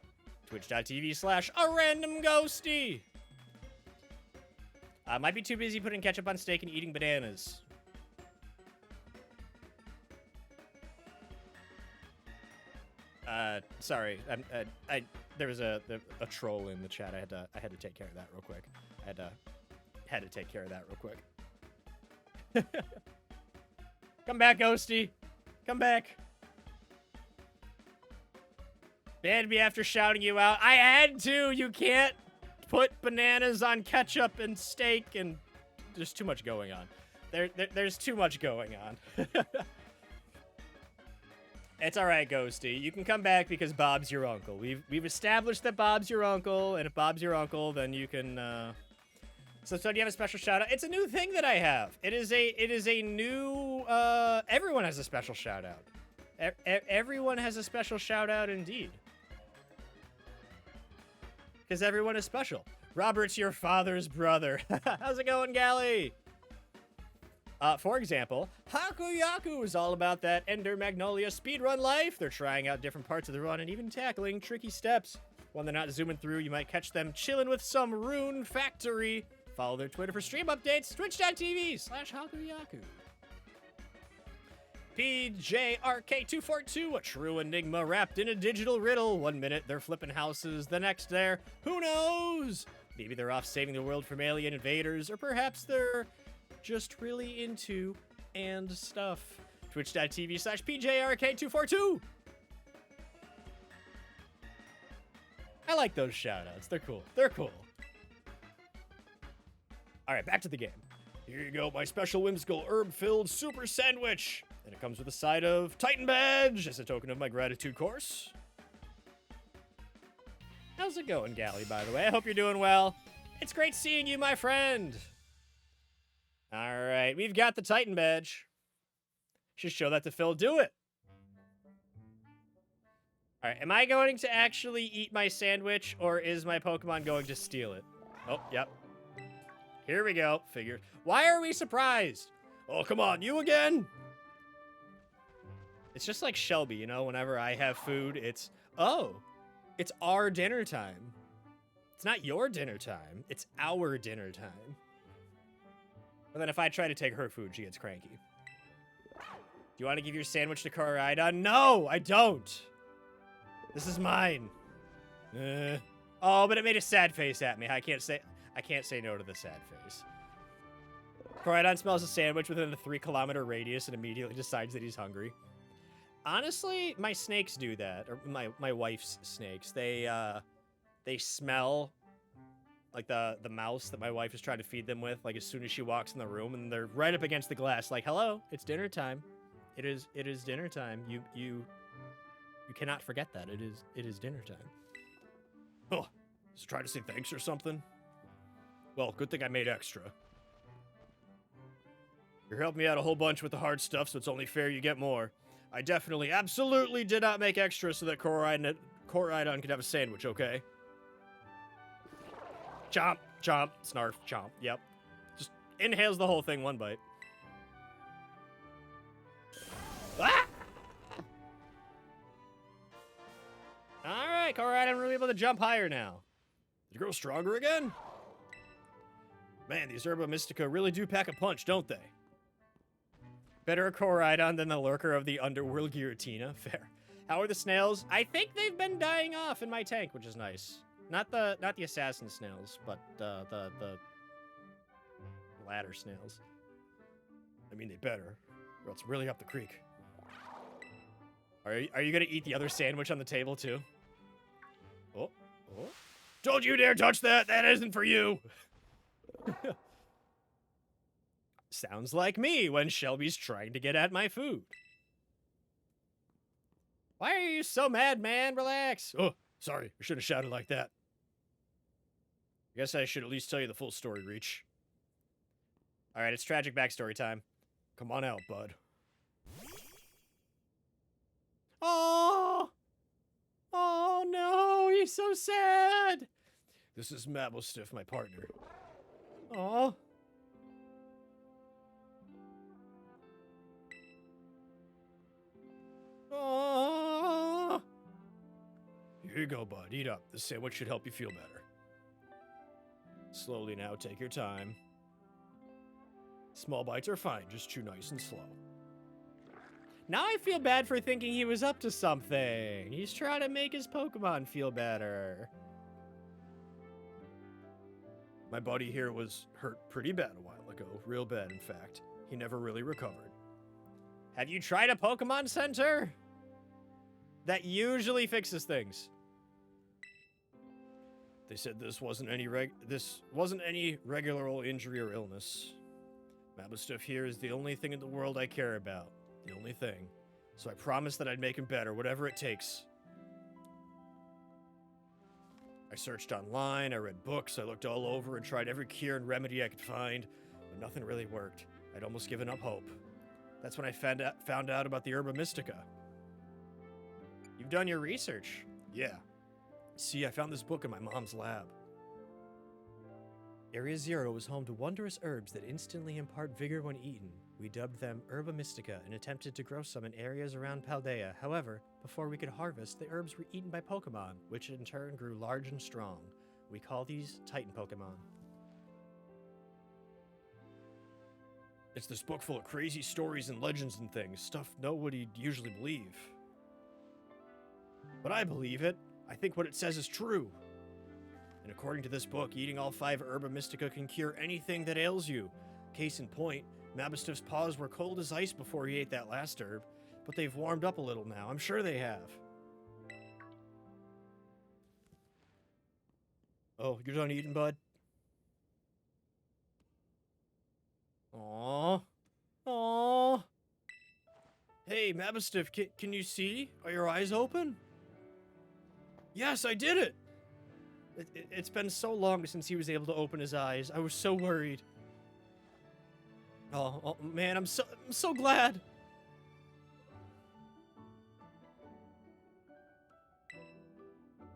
Twitch.tv/arandomghosty. Might be too busy putting ketchup on steak and eating bananas. Sorry. There was a troll in the chat. I had to take care of that real quick. Had to take care of that real quick. Come back, Ghosty. Come back. Banned me after shouting you out. I had to. You can't put bananas on ketchup and steak, and there's too much going on. There's too much going on. It's all right, Ghosty. You can come back because Bob's your uncle. We've established that Bob's your uncle, and if Bob's your uncle, then you can. So do you have a special shout out? It's a new thing that I have. It is a new. Everyone has a special shout out. Everyone has a special shout out indeed. Because everyone is special. Robert's your father's brother. How's it going, Gally? For example, Hakuyaku is all about that Ender Magnolia speedrun life. They're trying out different parts of the run and even tackling tricky steps. When they're not zooming through, you might catch them chilling with some Rune Factory. Follow their Twitter for stream updates. Twitch.tv/Hakuyaku. PJRK242, a true enigma wrapped in a digital riddle. 1 minute they're flipping houses, the next they're, who knows? Maybe they're off saving the world from alien invaders, or perhaps they're just really into and stuff. Twitch.tv/PJRK242. I like those shoutouts. They're cool. They're cool. All right, back to the game. Here you go, my special whimsical herb-filled super sandwich. And it comes with a side of Titan Badge as a token of my gratitude course. How's it going, Gally, by the way? I hope you're doing well. It's great seeing you, my friend. All right, we've got the Titan Badge. Should show that to Phil. Do it. All right, am I going to actually eat my sandwich, or is my Pokemon going to steal it? Oh, yep. Here we go. Figured. Why are we surprised? Oh, come on, you again? It's just like Shelby, you know, whenever I have food, it's, oh, it's our dinner time. It's not your dinner time, it's our dinner time. But then if I try to take her food, she gets cranky. Do you want to give your sandwich to Koraidon? No, I don't. This is mine. Oh, but it made a sad face at me. I can't say no to the sad face. Koraidon smells a sandwich within a 3-kilometer radius and immediately decides that he's hungry. Honestly, my snakes do that, or my wife's snakes. They smell like the mouse that my wife is trying to feed them with, like as soon as she walks in the room, and they're right up against the glass, like, hello, it's dinner time. It is dinner time. You cannot forget that. It is dinner time. Oh, just try to say thanks or something. Well, good thing I made extra. You're helping me out a whole bunch with the hard stuff, so it's only fair you get more. I definitely, absolutely did not make extra so that Koraidon could have a sandwich, okay? Chomp, chomp, snarf, chomp, yep. Just inhales the whole thing, one bite. Ah! Alright, Koraidon, we're able to jump higher now. Did you grow stronger again? Man, these Herba Mystica really do pack a punch, don't they? Better a Koraidon than the lurker of the underworld Giratina. Fair. How are the snails? I think they've been dying off in my tank, which is nice. Not the assassin snails, but the ladder snails. I mean, they better, or else really up the creek. Are you gonna eat the other sandwich on the table too? Oh. Don't you dare touch that! That isn't for you! Sounds like me when Shelby's trying to get at my food. Why are you so mad, man? Relax. Oh, sorry. I shouldn't have shouted like that. I guess I should at least tell you the full story, Reach. All right, it's tragic backstory time. Come on out, bud. Oh! Oh, no! He's so sad! This is Mabblestiff, my partner. Oh. Oh. Here you go, bud. Eat up. This sandwich should help you feel better. Slowly now, take your time. Small bites are fine, just chew nice and slow. Now I feel bad for thinking he was up to something. He's trying to make his Pokemon feel better. My buddy here was hurt pretty bad a while ago. Real bad, in fact. He never really recovered. Have you tried a Pokemon Center? That usually fixes things. They said this wasn't any regular old injury or illness. Mabblestiff here is the only thing in the world I care about. The only thing. So I promised that I'd make him better, whatever it takes. I searched online, I read books, I looked all over and tried every cure and remedy I could find, but nothing really worked. I'd almost given up hope. That's when I found out about the Herba Mystica. You've done your research. Yeah. See, I found this book in my mom's lab. Area 0 was home to wondrous herbs that instantly impart vigor when eaten. We dubbed them Herba Mystica and attempted to grow some in areas around Paldea. However, before we could harvest, the herbs were eaten by Pokemon, which in turn grew large and strong. We call these Titan Pokemon. It's this book full of crazy stories and legends and things, stuff nobody'd usually believe. But I believe it. I think what it says is true. And according to this book, eating all 5 Herba Mystica can cure anything that ails you. Case in point, Mabostif's paws were cold as ice before he ate that last herb, but they've warmed up a little now. I'm sure they have. Oh, you're done eating, bud? Aww. Aww. Hey, Mabostif, can you see? Are your eyes open? Yes, I did it! It's been so long since he was able to open his eyes. I was so worried. Oh man, I'm so glad.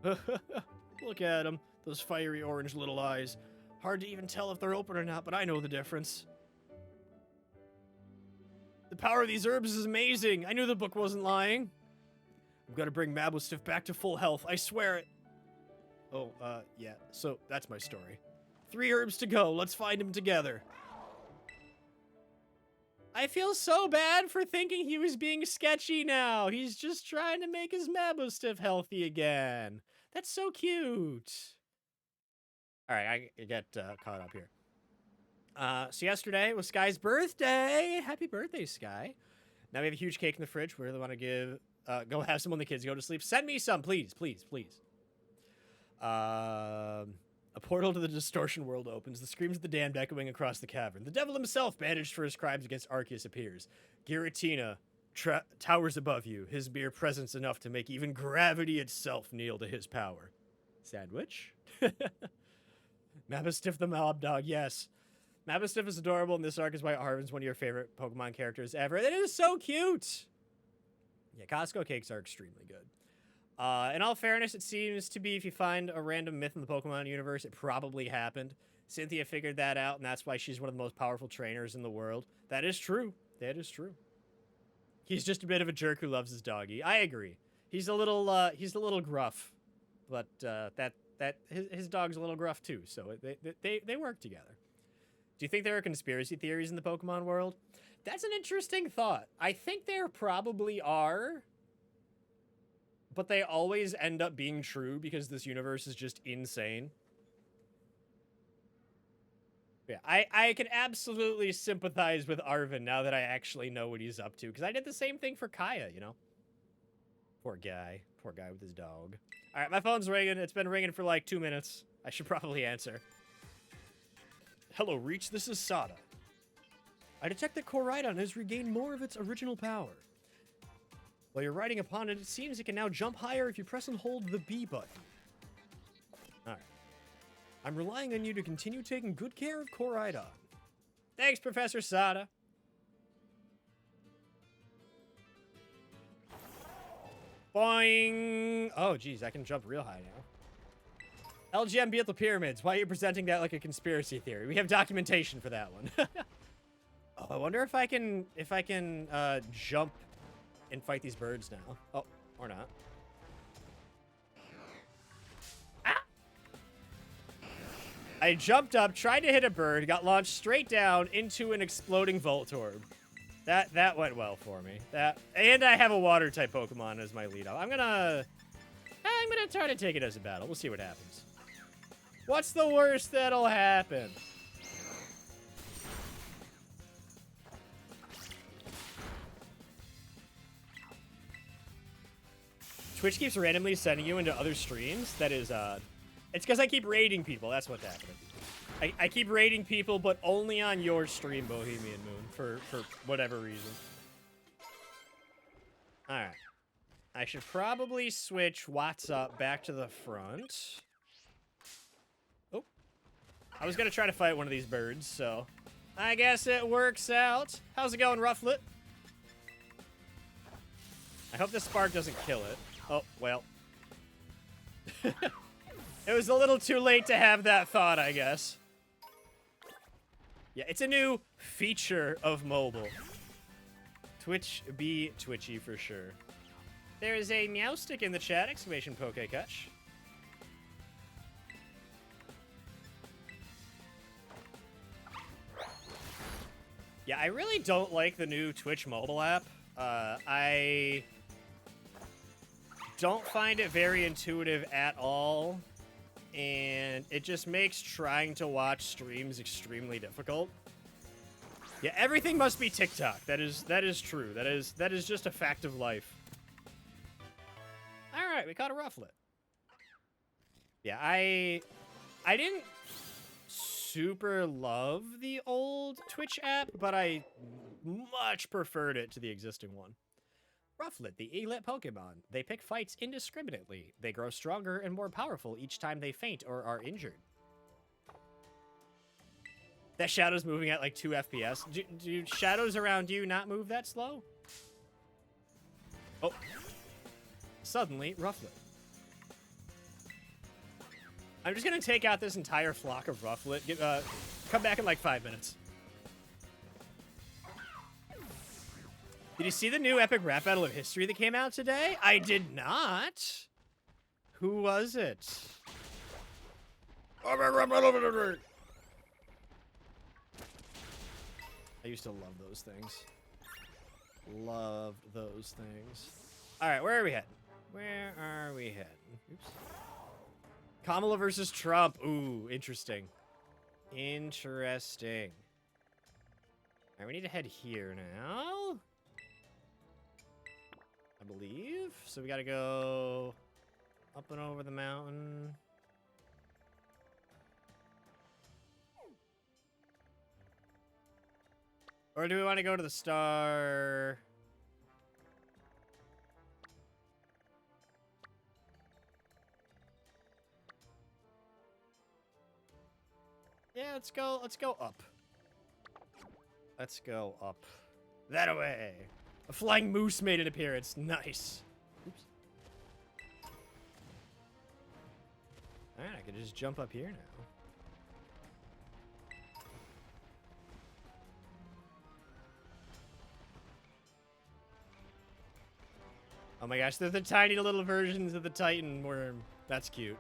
Look at him, those fiery orange little eyes. Hard to even tell if they're open or not, but I know the difference. The power of these herbs is amazing. I knew the book wasn't lying. I'm gonna bring Mabostif back to full health. I swear it. Oh, yeah. So that's my story. 3 herbs to go. Let's find them together. I feel so bad for thinking he was being sketchy now. He's just trying to make his Mabostif healthy again. That's so cute. All right, I get caught up here. So yesterday was Sky's birthday. Happy birthday, Sky. Now we have a huge cake in the fridge. We really want to give... go have some when the kids go to sleep. Send me some, please, please, please. A portal to the distortion world opens. The screams of the damned echoing across the cavern. The devil himself, banished for his crimes against Arceus, appears. Giratina towers above you, his mere presence enough to make even gravity itself kneel to his power. Sandwich? Mabostif the Mob Dog, yes. Mabostif is adorable, and this arc is why Arven's one of your favorite Pokemon characters ever. That is so cute! Yeah, Costco cakes are extremely good. In all fairness, it seems to be if you find a random myth in the Pokemon universe, it probably happened. Cynthia figured that out, and that's why she's one of the most powerful trainers in the world. That is true. That is true. He's just a bit of a jerk who loves his doggy. I agree. He's a little gruff, but his dog's a little gruff too. So they work together. Do you think there are conspiracy theories in the Pokemon world? That's an interesting thought. I think there probably are, but they always end up being true because this universe is just insane. Yeah, I can absolutely sympathize with Arven now that I actually know what he's up to, because I did the same thing for Kaya, you know? Poor guy with his dog. All right, my phone's ringing. It's been ringing for like 2 minutes. I should probably answer. Hello, Reach. This is Sada. I detect that Koraidon has regained more of its original power. While you're riding upon it, it seems it can now jump higher if you press and hold the B button. Alright. I'm relying on you to continue taking good care of Koraidon. Thanks, Professor Sada. Boing! Oh, geez, I can jump real high now. LGM beat the pyramids. Why are you presenting that like a conspiracy theory? We have documentation for that one. Oh, I wonder if I can jump and fight these birds now. Oh, or not. Ah! I jumped up, tried to hit a bird, got launched straight down into an exploding Voltorb. That went well for me. And I have a water type Pokemon as my lead up. I'm gonna try to take it as a battle. We'll see what happens. What's the worst that'll happen? Twitch keeps randomly sending you into other streams. That is, it's because I keep raiding people. That's what's happening. I keep raiding people, but only on your stream, Bohemian Moon, for whatever reason. Alright. I should probably switch What's Up back to the front. Oh. I was going to try to fight one of these birds, so I guess it works out. How's it going, Rufflet? I hope this spark doesn't kill it. Oh, well. It was a little too late to have that thought, I guess. Yeah, it's a new feature of mobile. Twitch be twitchy for sure. There is a Meowstick in the chat, exclamation Pokekutch. Yeah, I really don't like the new Twitch mobile app. I don't find it very intuitive at all, and it just makes trying to watch streams extremely difficult. Yeah, everything must be TikTok. That is true. That is just a fact of life. All right, we caught a Rufflet. Yeah, I didn't super love the old Twitch app, but I much preferred it to the existing one. Rufflet, the eaglet Pokemon. They pick fights indiscriminately. They grow stronger and more powerful each time they faint or are injured. That shadow's moving at like 2 FPS. Do shadows around you not move that slow? Oh. Suddenly, Rufflet. I'm just gonna take out this entire flock of Rufflet. Come back in like 5 minutes. Did you see the new epic rap battle of history that came out today? I did not. Who was it? I used to love those things. Loved those things. All right, where are we heading? Where are we heading? Oops. Kamala versus Trump. Ooh, interesting. Interesting. All right, we need to head here now, I believe. So we gotta go up and over the mountain. Or do we want to go to the star? Yeah, let's go up. Let's go up. That way. A flying moose made an appearance. Nice. Oops. Alright, I can just jump up here now. Oh my gosh, they're the tiny little versions of the Titan worm. That's cute.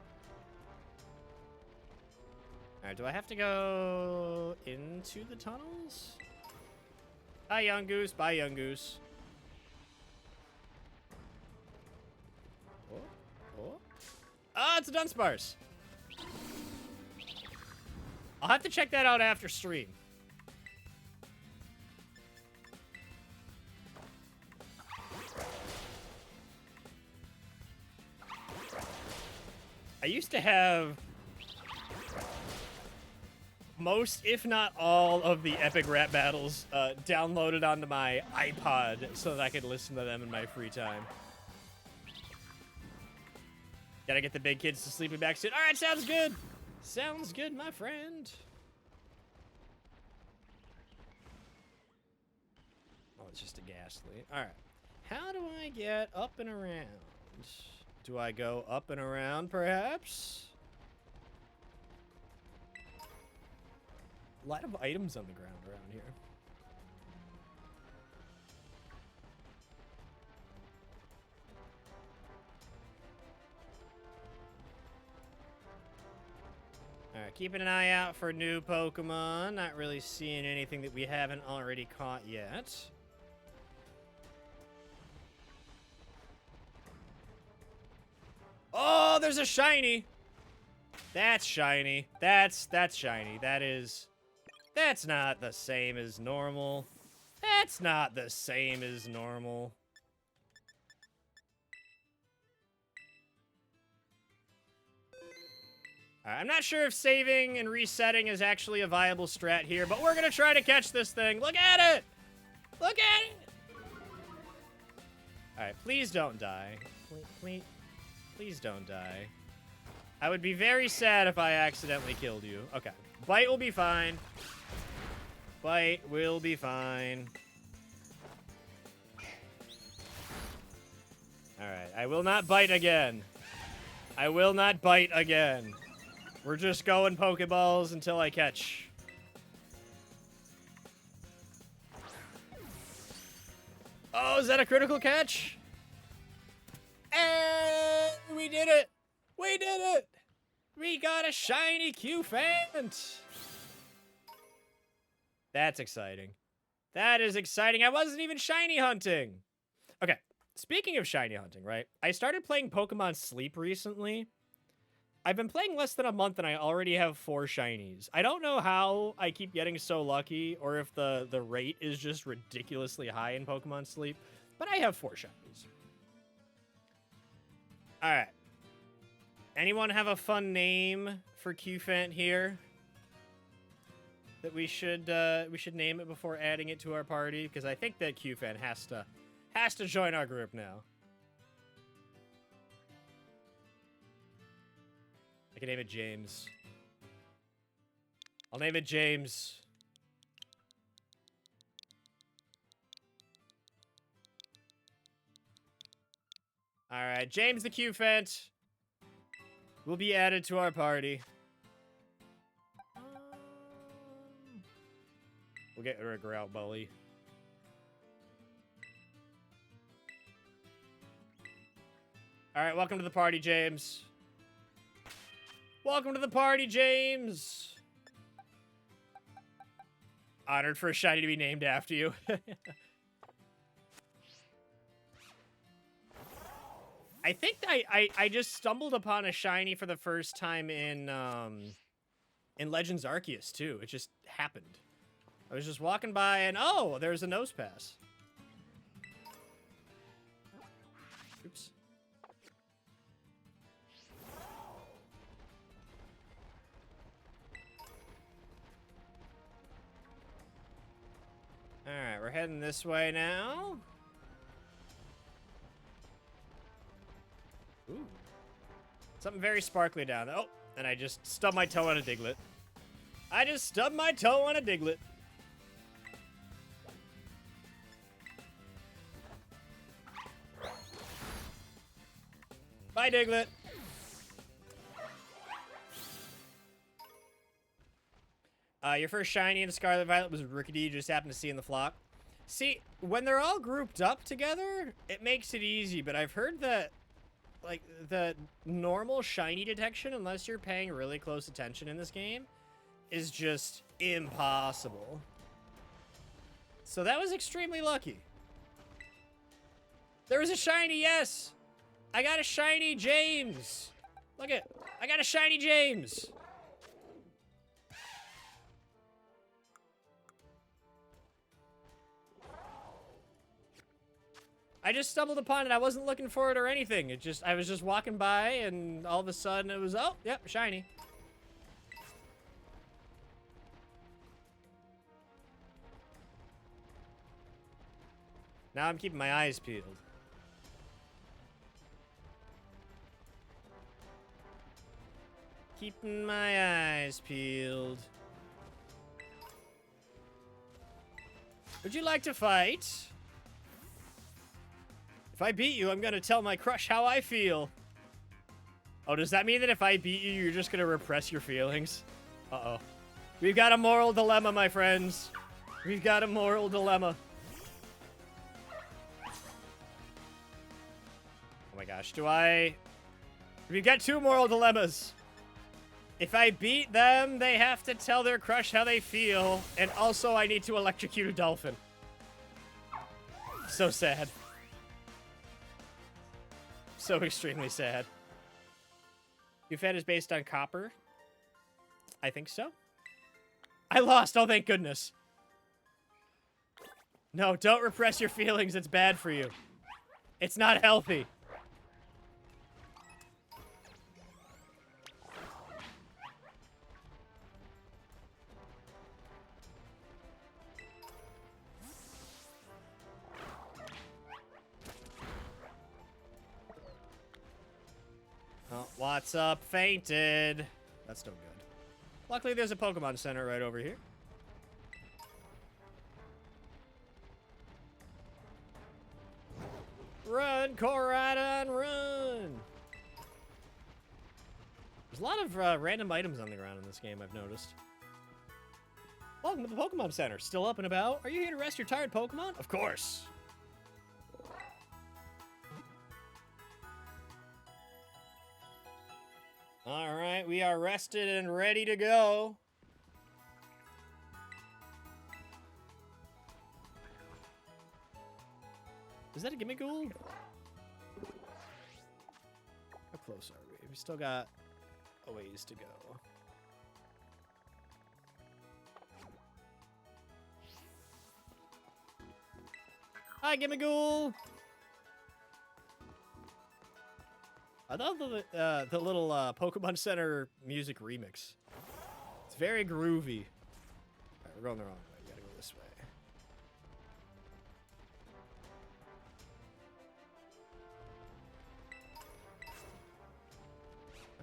Alright, do I have to go into the tunnels? Hi, young goose. Bye, young goose. Oh, oh. Ah, it's a Dunsparce. I'll have to check that out after stream. I used to have most, if not all, of the epic rap battles downloaded onto my iPod so that I could listen to them in my free time. Gotta get the big kids to sleep in backseat. All right, sounds good. Sounds good, my friend. Oh, it's just a ghastly. All right. How do I get up and around? Do I go up and around, perhaps? A lot of items on the ground around here. Alright, keeping an eye out for new Pokemon. Not really seeing anything that we haven't already caught yet. Oh, there's a shiny! That's shiny. That's shiny. That's not the same as normal. That's not the same as normal. I'm not sure if saving and resetting is actually a viable strat here, but we're gonna try to catch this thing. Look at it! Look at it! Alright, please don't die. Please don't die. I would be very sad if I accidentally killed you. Okay. Bite will be fine. Bite will be fine. Alright, I will not bite again. I will not bite again. We're just going Pokeballs until I catch. Oh, is that a critical catch? And we did it! We did it! We got a shiny Q-Fant! That's exciting. That is exciting. I wasn't even shiny hunting. Okay, speaking of shiny hunting, right? I started playing Pokemon Sleep recently. I've been playing less than a month and I already have 4 shinies. I don't know how I keep getting so lucky or if the rate is just ridiculously high in Pokemon Sleep, but I have 4 shinies. All right. Anyone have a fun name for Q-Fant here? That we should name it before adding it to our party, because I think that Q-Fant has to join our group now. I can name it James. I'll name it James. All right, James the Q-Fant will be added to our party. We'll get rid of Grout Bully. All right, welcome to the party, James. Welcome to the party, James. Honored for a shiny to be named after you. I think I just stumbled upon a shiny for the first time in Legends Arceus too. It just happened. I was just walking by and oh, there's a nose pass. Oops. All right, we're heading this way now. Ooh. Something very sparkly down there. Oh, and I just stubbed my toe on a Diglett. I just stubbed my toe on a Diglett. Bye, Diglett. Your first shiny in Scarlet Violet was Rickety. You just happened to see in the flock. See, when they're all grouped up together, it makes it easy. But I've heard that, like, the normal shiny detection, unless you're paying really close attention in this game, is just impossible. So that was extremely lucky. There was a shiny, yes! I got a shiny James! Look it, I got a shiny James! I just stumbled upon it. I wasn't looking for it or anything. I was just walking by and all of a sudden it was, oh, yep, shiny. Now I'm keeping my eyes peeled. Keeping my eyes peeled. Would you like to fight? If I beat you, I'm gonna tell my crush how I feel. Oh, does that mean that if I beat you, you're just gonna repress your feelings? Uh-oh. We've got a moral dilemma, my friends. We've got a moral dilemma. Oh my gosh, we've got 2 moral dilemmas. If I beat them, they have to tell their crush how they feel, and also I need to electrocute a dolphin. So sad. So extremely sad. Q-Fant is based on copper. I think so. I lost. Oh, thank goodness. No, don't repress your feelings. It's bad for you. It's not healthy. Oh, what's up? Fainted. That's no good. Luckily, there's a Pokemon Center right over here. Run, Koraidon, run! There's a lot of random items on the ground in this game, I've noticed. Welcome to the Pokemon Center. Still up and about? Are you here to rest your tired Pokemon? Of course. All right, we are rested and ready to go. Is that a gimme ghoul? How close are we? We still got a ways to go. Hi, gimme ghoul! I love the little Pokemon Center music remix. It's very groovy. Alright, we're going the wrong way. We gotta go this way.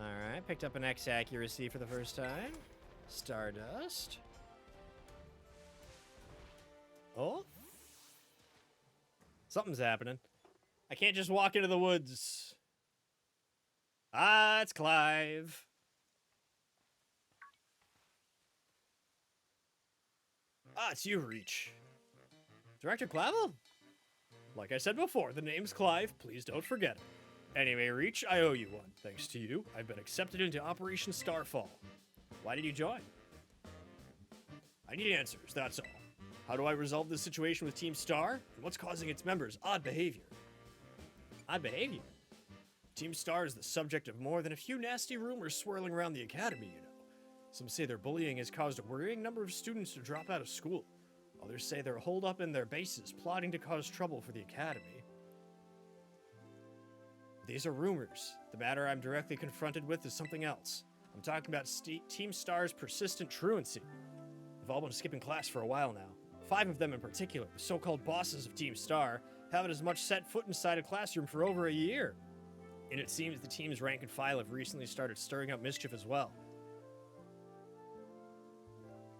Alright, picked up an X accuracy for the first time. Stardust. Oh. Something's happening. I can't just walk into the woods. Ah, it's Clive. Ah, it's you, Reach. Director Clavel? Like I said before, the name's Clive. Please don't forget it. Anyway, Reach, I owe you one. Thanks to you, I've been accepted into Operation Starfall. Why did you join? I need answers, that's all. How do I resolve this situation with Team Star? And what's causing its members' odd behavior? Odd behavior? Team Star is the subject of more than a few nasty rumors swirling around the academy, you know. Some say their bullying has caused a worrying number of students to drop out of school. Others say they're holed up in their bases, plotting to cause trouble for the academy. These are rumors. The matter I'm directly confronted with is something else. I'm talking about Team Star's persistent truancy. They've all been skipping class for a while now. 5 of them in particular, the so-called bosses of Team Star, haven't as much set foot inside a classroom for over a year. And it seems the team's rank and file have recently started stirring up mischief as well.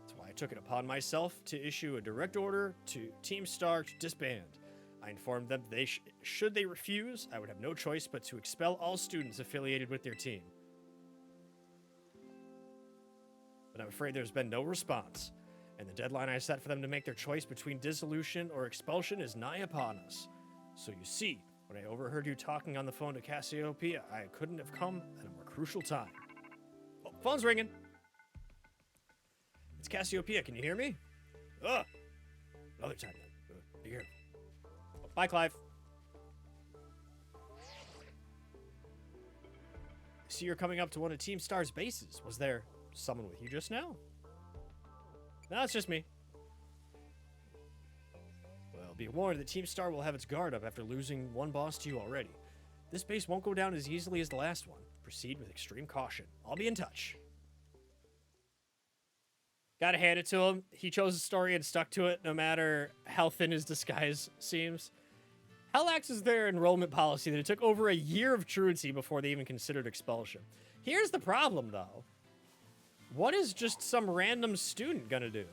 That's why I took it upon myself to issue a direct order to Team Star to disband. I informed them that should they refuse, I would have no choice but to expel all students affiliated with their team. But I'm afraid there's been no response, and the deadline I set for them to make their choice between dissolution or expulsion is nigh upon us. So you see, when I overheard you talking on the phone to Cassiopeia, I couldn't have come at a more crucial time. Oh, phone's ringing. It's Cassiopeia, can you hear me? Ugh. Another time then. Be careful. Oh, bye, Clive. I see you're coming up to one of Team Star's bases. Was there someone with you just now? No, it's just me. Well, be warned that Team Star will have its guard up after losing one boss to you already. This base won't go down as easily as the last one. Proceed with extreme caution. I'll be in touch. Gotta hand it to him. He chose a story and stuck to it, no matter how thin his disguise seems. Hellax is their enrollment policy that it took over a year of truancy before they even considered expulsion. Here's the problem, though. What is just some random student gonna do?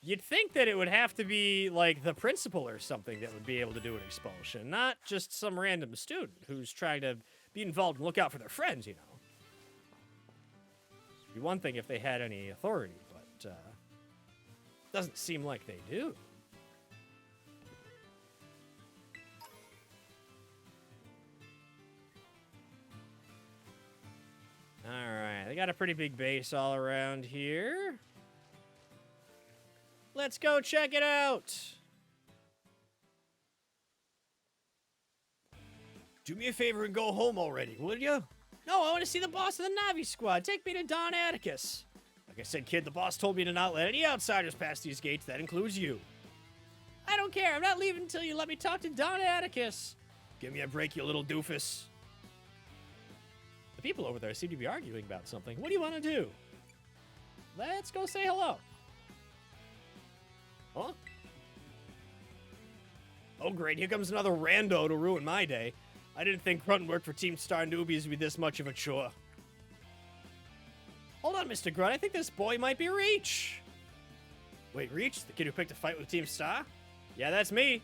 You'd think that it would have to be, like, the principal or something that would be able to do an expulsion, not just some random student who's trying to be involved and look out for their friends, you know. It'd be one thing if they had any authority, but, doesn't seem like they do. Alright, they got a pretty big base all around here. Let's go check it out! Do me a favor and go home already, would you? No, I want to see the boss of the Navi squad. Take me to Don Atticus. Like I said, kid, the boss told me to not let any outsiders pass these gates. That includes you. I don't care. I'm not leaving until you let me talk to Don Atticus. Give me a break, you little doofus. The people over there seem to be arguing about something. What do you want to do? Let's go say hello. Huh? Oh, great. Here comes another rando to ruin my day. I didn't think grunt work for Team Star newbies would be this much of a chore. Hold on, Mr. Grunt. I think this boy might be Reach. Wait, Reach? The kid who picked a fight with Team Star? Yeah, that's me.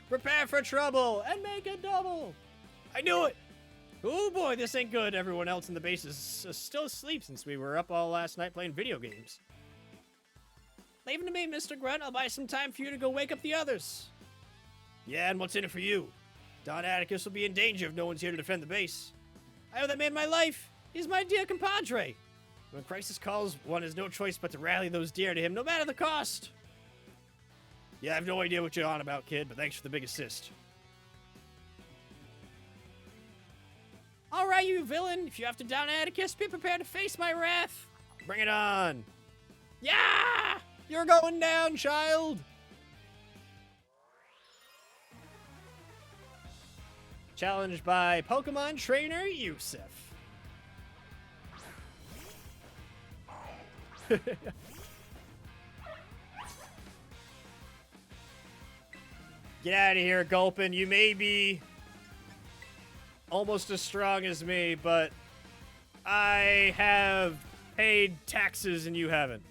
Prepare for trouble and make a double. I knew it. Oh boy, this ain't good. Everyone else in the base is still asleep since we were up all last night playing video games. Leave him to me, Mr. Grunt. I'll buy some time for you to go wake up the others. Yeah, and what's in it for you? Don Atticus will be in danger if no one's here to defend the base. I owe that man my life. He's my dear compadre. When crisis calls, one has no choice but to rally those dear to him, no matter the cost. Yeah, I have no idea what you're on about, kid, but thanks for the big assist. All right, you villain. If you have to down Atticus, be prepared to face my wrath. Bring it on. Yeah! You're going down, child. Challenged by Pokemon Trainer Yusuf. Get out of here, Gulpin. You may be almost as strong as me, but I have paid taxes and you haven't.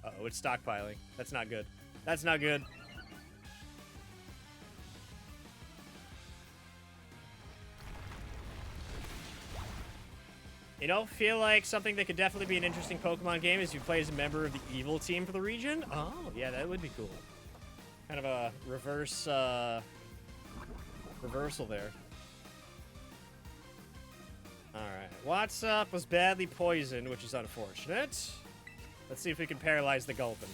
Uh-oh, it's stockpiling. That's not good. That's not good. You know, feel like something that could definitely be an interesting Pokemon game is you play as a member of the evil team for the region. Oh, yeah, that would be cool. Kind of a reverse, reversal there. Alright, what's up was badly poisoned, which is unfortunate. Let's see if we can paralyze the Gulpin.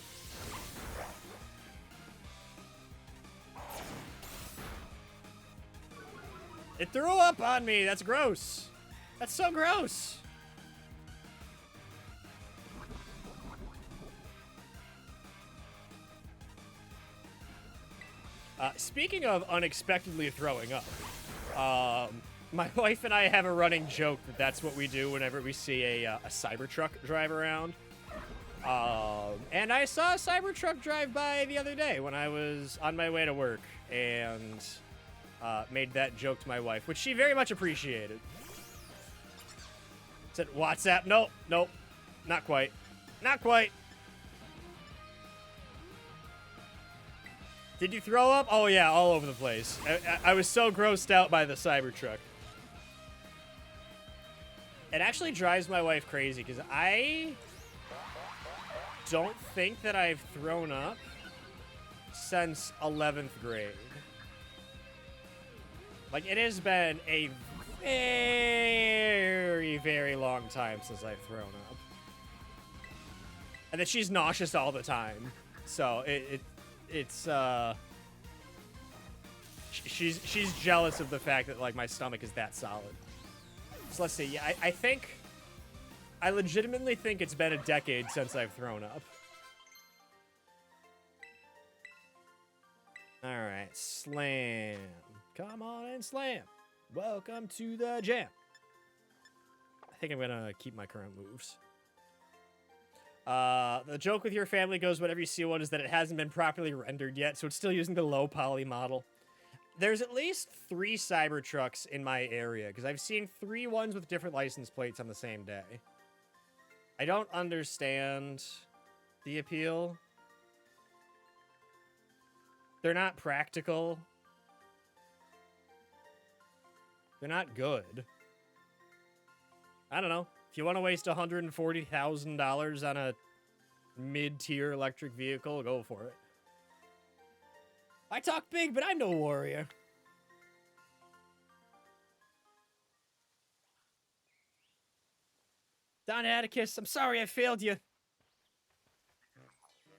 It threw up on me! That's gross! That's so gross! Speaking of unexpectedly throwing up, my wife and I have a running joke that that's what we do whenever we see a Cybertruck drive around. And I saw a Cybertruck drive by the other day when I was on my way to work and made that joke to my wife, which she very much appreciated. Said, WhatsApp, nope, nope, not quite, not quite. Did you throw up? Oh yeah, all over the place. I was so grossed out by the Cybertruck. It actually drives my wife crazy because I don't think that I've thrown up since 11th grade. Like, it has been a very, very long time since I've thrown up. And that she's nauseous all the time. So, she's jealous of the fact that, like, my stomach is that solid. So let's see. Yeah, I legitimately think it's been a decade since I've thrown up. Alright, slam. Come on and slam. Welcome to the jam. I think I'm gonna keep my current moves. The joke with your family goes whenever you see one is that it hasn't been properly rendered yet, so it's still using the low poly model. There's at least 3 Cybertrucks in my area, because I've seen 3 ones with different license plates on the same day. I don't understand the appeal. They're not practical. They're not good. I don't know. If you want to waste $140,000 on a mid-tier electric vehicle, go for it. I talk big, but I'm no warrior. Don Atticus, I'm sorry I failed you.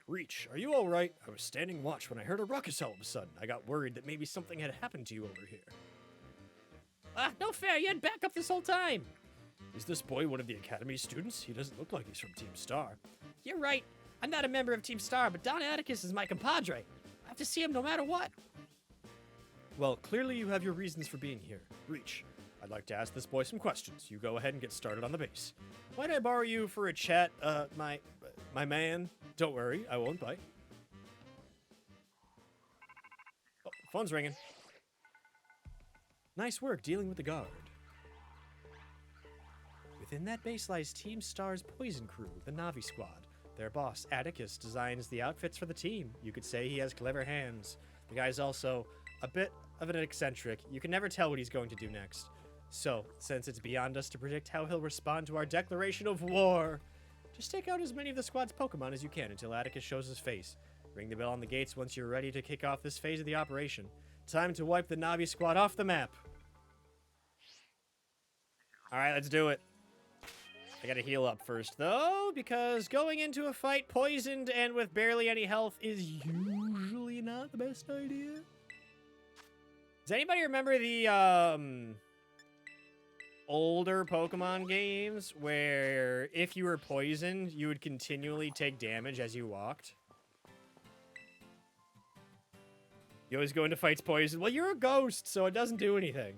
Reach, are you alright? I was standing watch when I heard a ruckus all of a sudden. I got worried that maybe something had happened to you over here. No fair, you had backup this whole time. Is this boy one of the Academy students? He doesn't look like he's from Team Star. You're right. I'm not a member of Team Star, but Don Atticus is my compadre. I have to see him no matter what. Well, clearly you have your reasons for being here. Reach, I'd like to ask this boy some questions. You go ahead and get started on the base. Might I borrow you for a chat, my man? Don't worry, I won't bite. Oh, phone's ringing. Nice work dealing with the guard. Within that base lies Team Star's poison crew, the Navi Squad. Their boss, Atticus, designs the outfits for the team. You could say he has clever hands. The guy's also a bit of an eccentric. You can never tell what he's going to do next. So, since it's beyond us to predict how he'll respond to our declaration of war, just take out as many of the squad's Pokemon as you can until Atticus shows his face. Ring the bell on the gates once you're ready to kick off this phase of the operation. Time to wipe the Navi squad off the map. Alright, let's do it. I gotta heal up first, though, because going into a fight poisoned and with barely any health is usually not the best idea. Does anybody remember the, older Pokemon games where if you were poisoned, you would continually take damage as you walked? You always go into fights poisoned. Well, you're a ghost, so it doesn't do anything.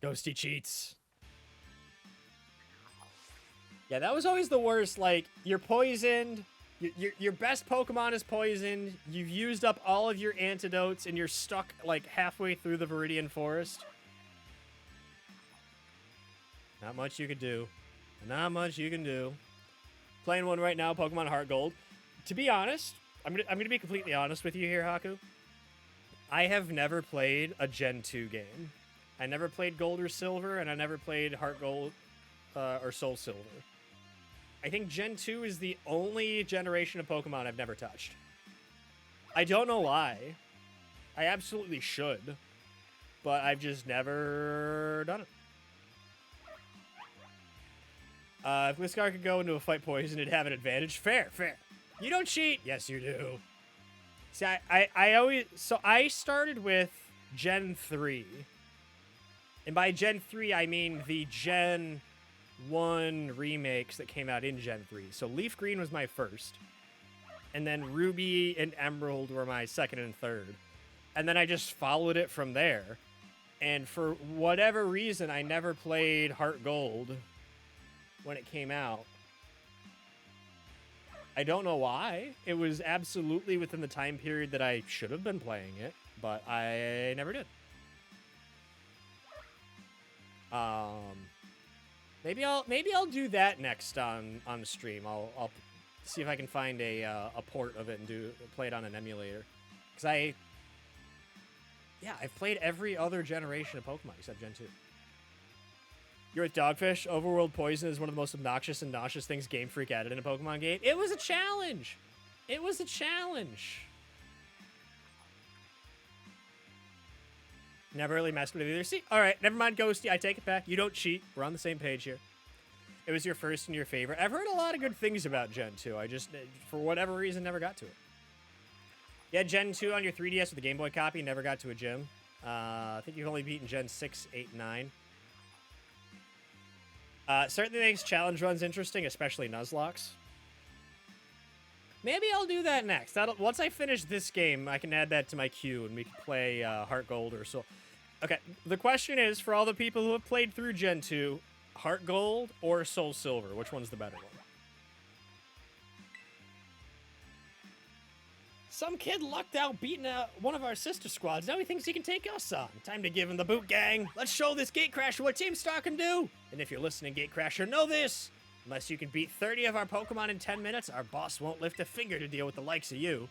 Ghosty cheats. Yeah, that was always the worst. Like, you're poisoned. Your best Pokemon is poisoned. You've used up all of your antidotes, and you're stuck, like, halfway through the Viridian Forest. Not much you could do. Not much you can do. Playing one right now, Pokemon Heart Gold. To be honest, I'm gonna be completely honest with you here, Haku. I have never played a Gen 2 game. I never played Gold or Silver, and I never played Heart Gold or Soul Silver. I think Gen 2 is the only generation of Pokemon I've never touched. I don't know why. I absolutely should, but I've just never done it. If Gliscor could go into a fight poisoned, it'd have an advantage. Fair, fair. You don't cheat. Yes, you do. See, I started with Gen 3. And by Gen 3, I mean the Gen 1 remakes that came out in Gen 3. So Leaf Green was my first. And then Ruby and Emerald were my second and third. And then I just followed it from there. And for whatever reason, I never played Heart Gold when it came out. I don't know why. It was absolutely within the time period that I should have been playing it, but I never did. Maybe I'll do that next on the stream. I'll see if I can find a port of it and play it on an emulator. Cause I've played every other generation of Pokemon except Gen 2. You're with Dogfish. Overworld Poison is one of the most obnoxious and nauseous things Game Freak added in a Pokemon game. It was a challenge. It was a challenge. Never really messed with it either. See, all right, never mind, Ghosty. I take it back. You don't cheat. We're on the same page here. It was your first and your favorite. I've heard a lot of good things about Gen 2. I just, for whatever reason, never got to it. Yeah, Gen 2 on your 3DS with the Game Boy copy. Never got to a gym. I think you've only beaten Gen 6, 8, 9. Certainly makes challenge runs interesting, especially Nuzlocke. Maybe I'll do that next. Once I finish this game, I can add that to my queue, and we can play Heart Gold or Soul. Okay, the question is, for all the people who have played through Gen 2, Heart Gold or Soul Silver, which one's the better one? Some kid lucked out beating one of our sister squads. Now he thinks he can take us on. Time to give him the boot, gang. Let's show this Gatecrasher what Team Star can do. And if you're listening, Gatecrasher, know this. Unless you can beat 30 of our Pokemon in 10 minutes, our boss won't lift a finger to deal with the likes of you.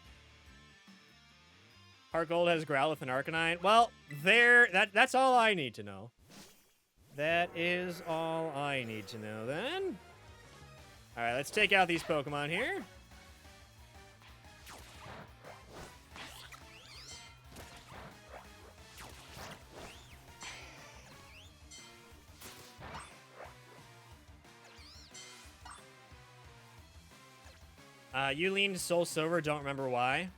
Heart Gold has Growlithe and Arcanine. Well, that's all I need to know. That is all I need to know, then. All right, let's take out these Pokemon here. You leaned Soul Silver, don't remember why.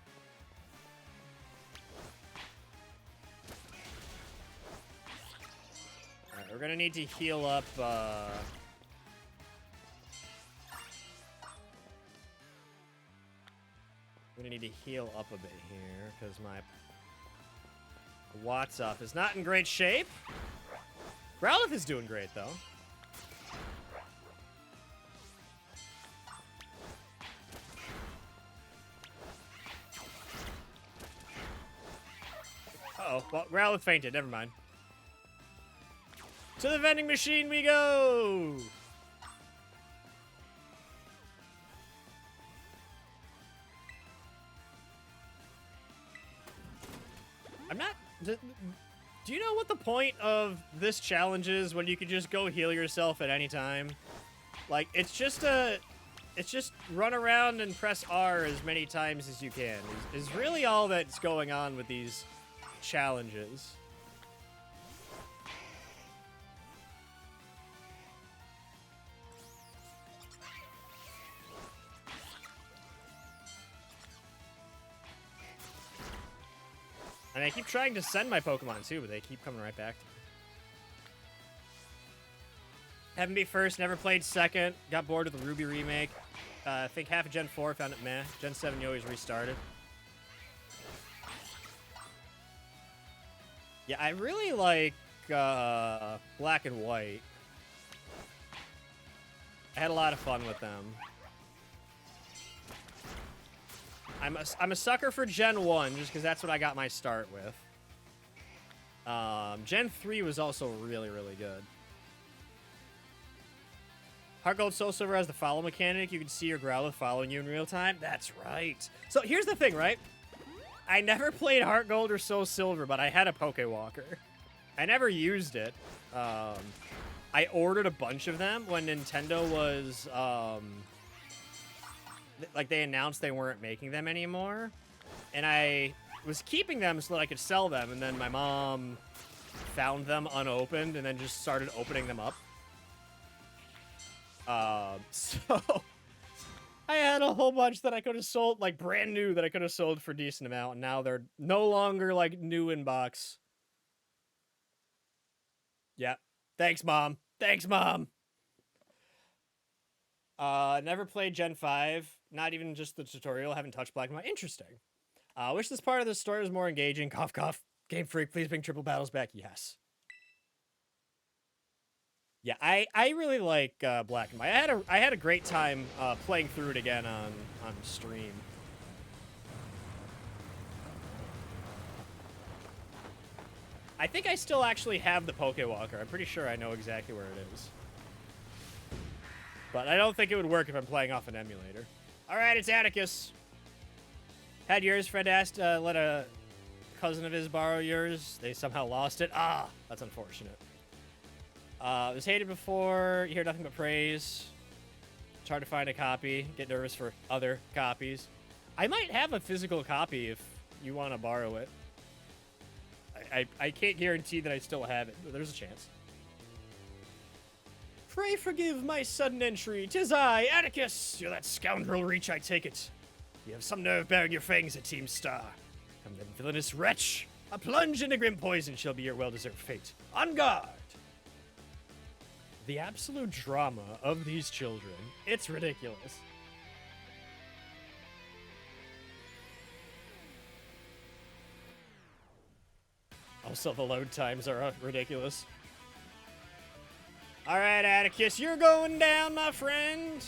Alright, we're gonna need to heal up, we're gonna need to heal up a bit here, because my Watsoff is not in great shape. Growlithe is doing great, though. Uh-oh. Well, Growlithe fainted. Never mind. To the vending machine we go! I'm not... Do you know what the point of this challenge is when you can just go heal yourself at any time? Like, it's just run around and press R as many times as you can. Is really all that's going on with these challenges. And I keep trying to send my Pokemon too, but they keep coming right back to me. Haven't beat first, never played second. Got bored with the Ruby remake. I think half of Gen 4, found it meh. Gen 7, you always restarted. Yeah, I really like Black and White. I had a lot of fun with them. I'm a sucker for Gen 1, just because that's what I got my start with. Gen 3 was also really, really good. Heart Gold Soul Silver has the follow mechanic. You can see your Growlithe following you in real time. That's right. So here's the thing, right? I never played Heart Gold or Soul Silver, but I had a Pokewalker. I never used it. I ordered a bunch of them when Nintendo was... like, they announced they weren't making them anymore. And I was keeping them so that I could sell them. And then my mom found them unopened and then just started opening them up. So I had a whole bunch that I could have sold, like brand new, that I could have sold for a decent amount, and now they're no longer like new in box. Yeah. Thanks, Mom. Thanks, Mom. Never played Gen 5, not even just the tutorial, haven't touched Black and White. Interesting. Wish this part of the story was more engaging. Cough, cough. Game Freak, please bring triple battles back. Yes. Yeah, I really like Black and White. I had a great time playing through it again on stream. I think I still actually have the Pokewalker. I'm pretty sure I know exactly where it is. But I don't think it would work if I'm playing off an emulator. All right, it's Atticus. Had yours. Friend asked, let a cousin of his borrow yours. They somehow lost it. Ah, that's unfortunate. It was hated before. You hear nothing but praise. It's hard to find a copy. Get nervous for other copies. I might have a physical copy if you want to borrow it. I can't guarantee that I still have it, but there's a chance. Pray forgive my sudden entry. 'Tis I, Atticus. You're that scoundrel Reach, I take it. You have some nerve bearing your fangs at Team Star. Come then, villainous wretch. A plunge into grim poison shall be your well-deserved fate. On guard. The absolute drama of these children. It's ridiculous. Also, the load times are ridiculous. All right, Atticus, you're going down, my friend.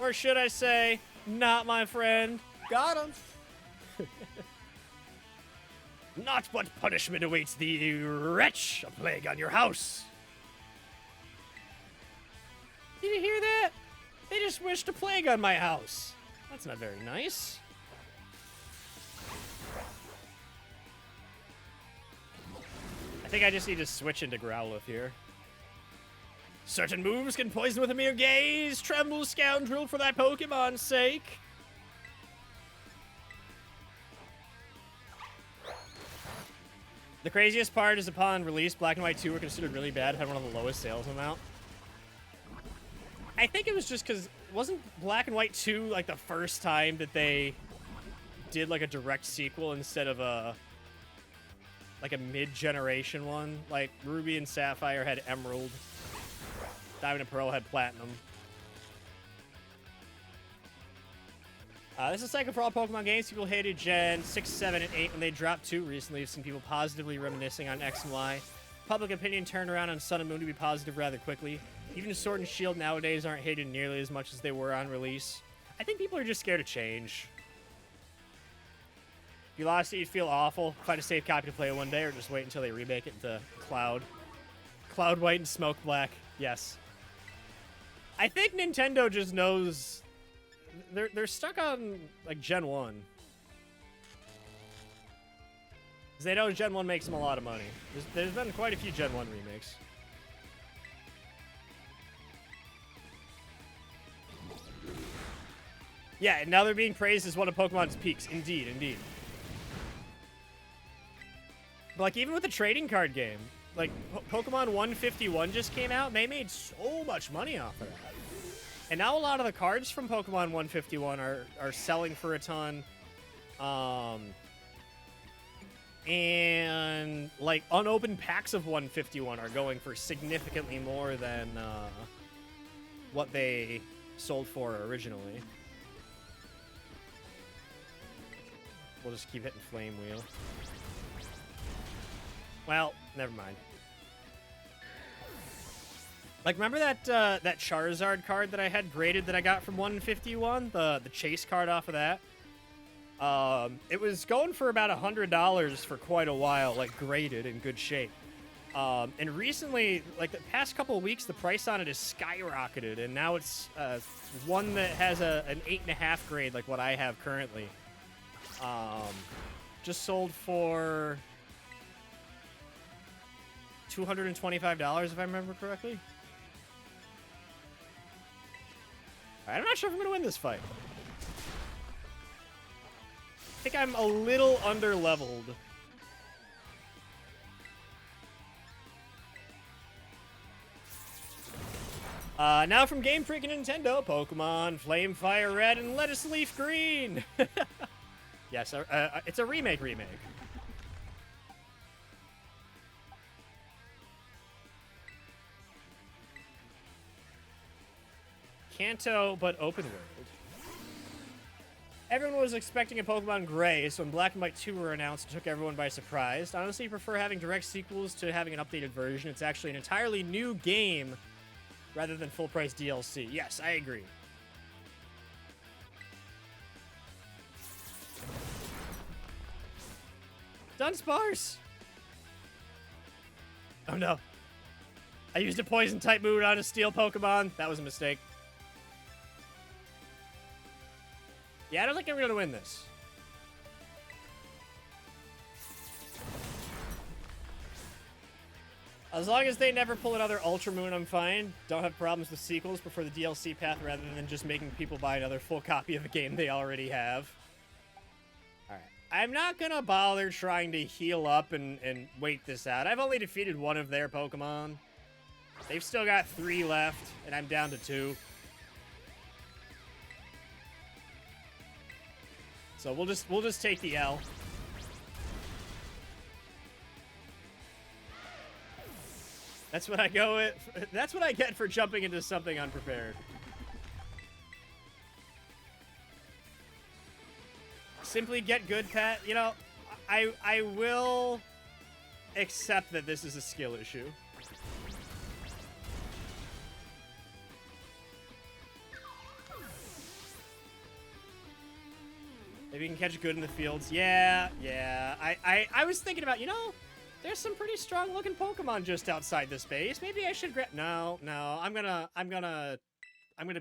Or should I say, not my friend. Got him. Not but punishment awaits thee, wretch. A plague on your house. Did you hear that? They just wished a plague on my house. That's not very nice. I think I just need to switch into Growlithe here. Certain moves can poison with a mere gaze. Tremble, scoundrel, for thy Pokemon's sake. The craziest part is upon release, Black and White 2 were considered really bad, had one of the lowest sales amount. I think it was just because, wasn't Black and White 2 like the first time that they did like a direct sequel instead of a mid-generation one? Like Ruby and Sapphire had Emerald, Diamond and Pearl had Platinum. This is a cycle for all Pokemon games. People hated Gen 6, 7, and 8 when they dropped 2 recently. I've seen people positively reminiscing on X and Y. Public opinion turned around on Sun and Moon to be positive rather quickly. Even Sword and Shield nowadays aren't hated nearly as much as they were on release. I think people are just scared of change. If you lost it, you'd feel awful. Find a safe copy to play it one day, or just wait until they remake it into Cloud Cloud White and Smoke Black. Yes. I think Nintendo just knows they're stuck on like Gen 1. Because they know Gen 1 makes them a lot of money. There's been quite a few Gen 1 remakes. Yeah, and now they're being praised as one of Pokemon's peaks. Indeed, indeed. But like even with the trading card game, like Pokemon 151 just came out and they made so much money off of that. And now a lot of the cards from Pokemon 151 are selling for a ton. And like unopened packs of 151 are going for significantly more than what they sold for originally. We'll just keep hitting Flame Wheel. Well, never mind. Like, remember that that Charizard card that I had graded that I got from 151? The chase card off of that? It was going for about $100 for quite a while, like, graded in good shape. And recently, like, the past couple of weeks, the price on it is skyrocketed, and now it's one that has an 8.5 grade, like what I have currently. Just sold for $225, if I remember correctly. All right, I'm not sure if I'm going to win this fight. I think I'm a little under-leveled. Now from Game Freak and Nintendo, Pokemon Flame Fire Red and Lettuce Leaf Green. Yes, it's a remake. Kanto, but open world. Everyone was expecting a Pokemon Gray, so when Black and White 2 were announced, it took everyone by surprise. I honestly prefer having direct sequels to having an updated version. It's actually an entirely new game rather than full-price DLC. Yes, I agree. Dunsparce! Oh no. I used a Poison-type move on a Steel Pokemon. That was a mistake. Yeah, I don't think I'm going to win this. As long as they never pull another Ultra Moon, I'm fine. Don't have problems with sequels. Prefer the DLC path rather than just making people buy another full copy of a game they already have. Alright. I'm not going to bother trying to heal up and wait this out. I've only defeated one of their Pokemon. They've still got 3 left, and I'm down to 2. So we'll just take the L. That's what I go with. That's what I get for jumping into something unprepared. Simply get good, Pat. You know, I will accept that this is a skill issue. Maybe you can catch good in the fields. Yeah. I was thinking about, you know, there's some pretty strong looking Pokemon just outside this base. Maybe I should grab. No. I'm gonna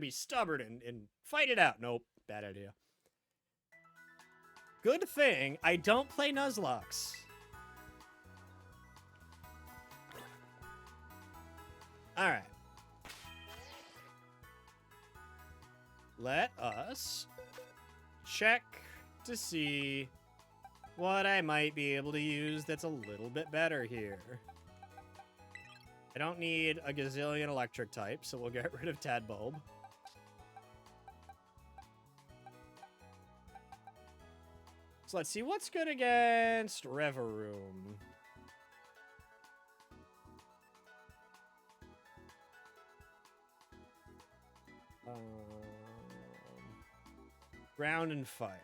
be stubborn and fight it out. Nope. Bad idea. Good thing I don't play Nuzlocke. All right. Let us check to see what I might be able to use that's a little bit better here. I don't need a gazillion electric type, so we'll get rid of Tadbulb. So let's see what's good against Reverum. Ground and fire.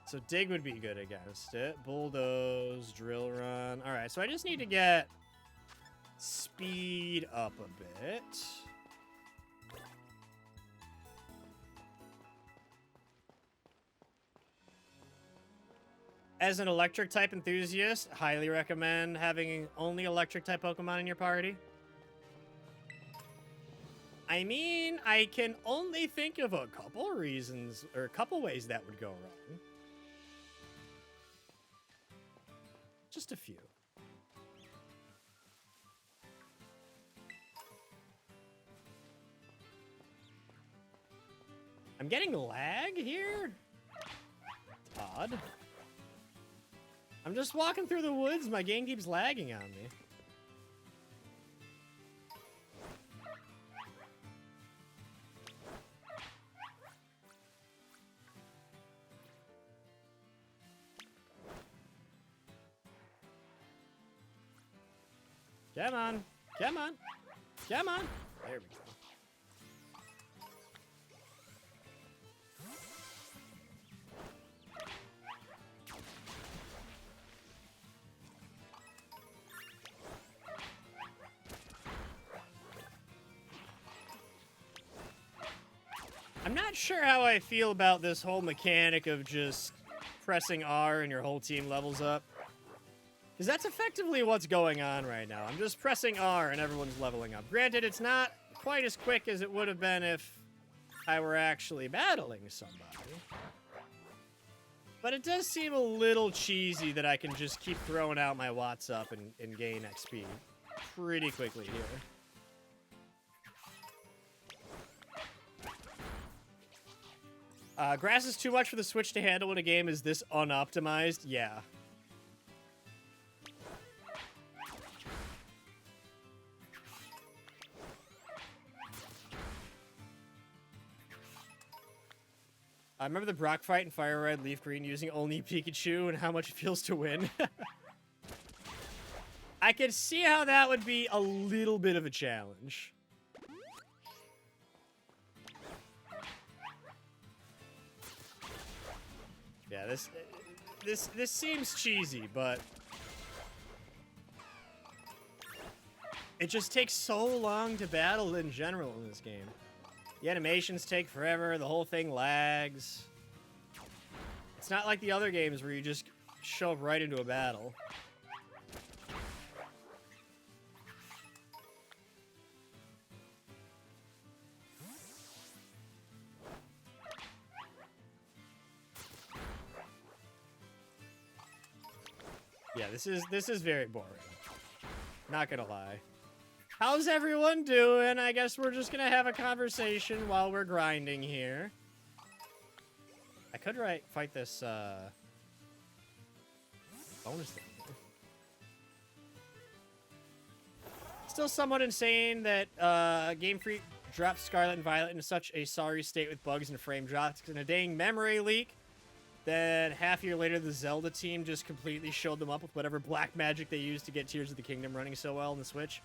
So Dig would be good against it. Bulldoze, Drill Run. All right, so I just need to get speed up a bit. As an electric type enthusiast, highly recommend having only electric type Pokemon in your party. I mean, I can only think of a couple reasons, or a couple ways that would go wrong. Just a few. I'm getting lag here? It's odd. I'm just walking through the woods, my game keeps lagging on me. Come on, come on, come on. There we go. I'm not sure how I feel about this whole mechanic of just pressing R and your whole team levels up. Because that's effectively what's going on right now. I'm just pressing R and everyone's leveling up. Granted, it's not quite as quick as it would have been if I were actually battling somebody. But it does seem a little cheesy that I can just keep throwing out my watts up and gain XP pretty quickly here. Grass is too much for the Switch to handle in a game. Is this unoptimized? Yeah. I remember the Brock fight in Fire Red Leaf Green using only Pikachu and how much it feels to win. I could see how that would be a little bit of a challenge. Yeah, this seems cheesy, but it just takes so long to battle in general in this game. The animations take forever, the whole thing lags. It's not like the other games where you just show up right into a battle. Yeah, this is very boring. Not gonna lie. How's everyone doing? I guess we're just gonna have a conversation while we're grinding here. I could fight this bonus thing. Still somewhat insane that Game Freak dropped Scarlet and Violet in such a sorry state with bugs and frame drops and a dang memory leak. Then half a year later, the Zelda team just completely showed them up with whatever black magic they used to get Tears of the Kingdom running so well on the Switch.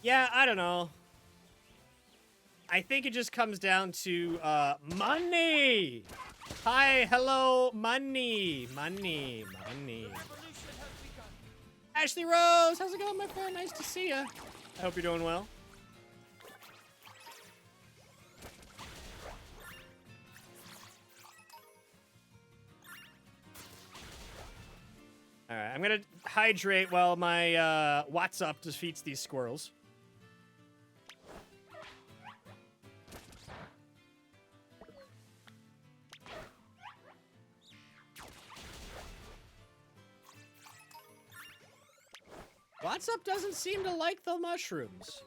Yeah, I don't know. I think it just comes down to money. Hi, hello, money. Ashley Rose, how's it going, my friend? Nice to see you. I hope you're doing well. All right, I'm gonna hydrate while my What's Up defeats these squirrels. What's Up doesn't seem to like the mushrooms.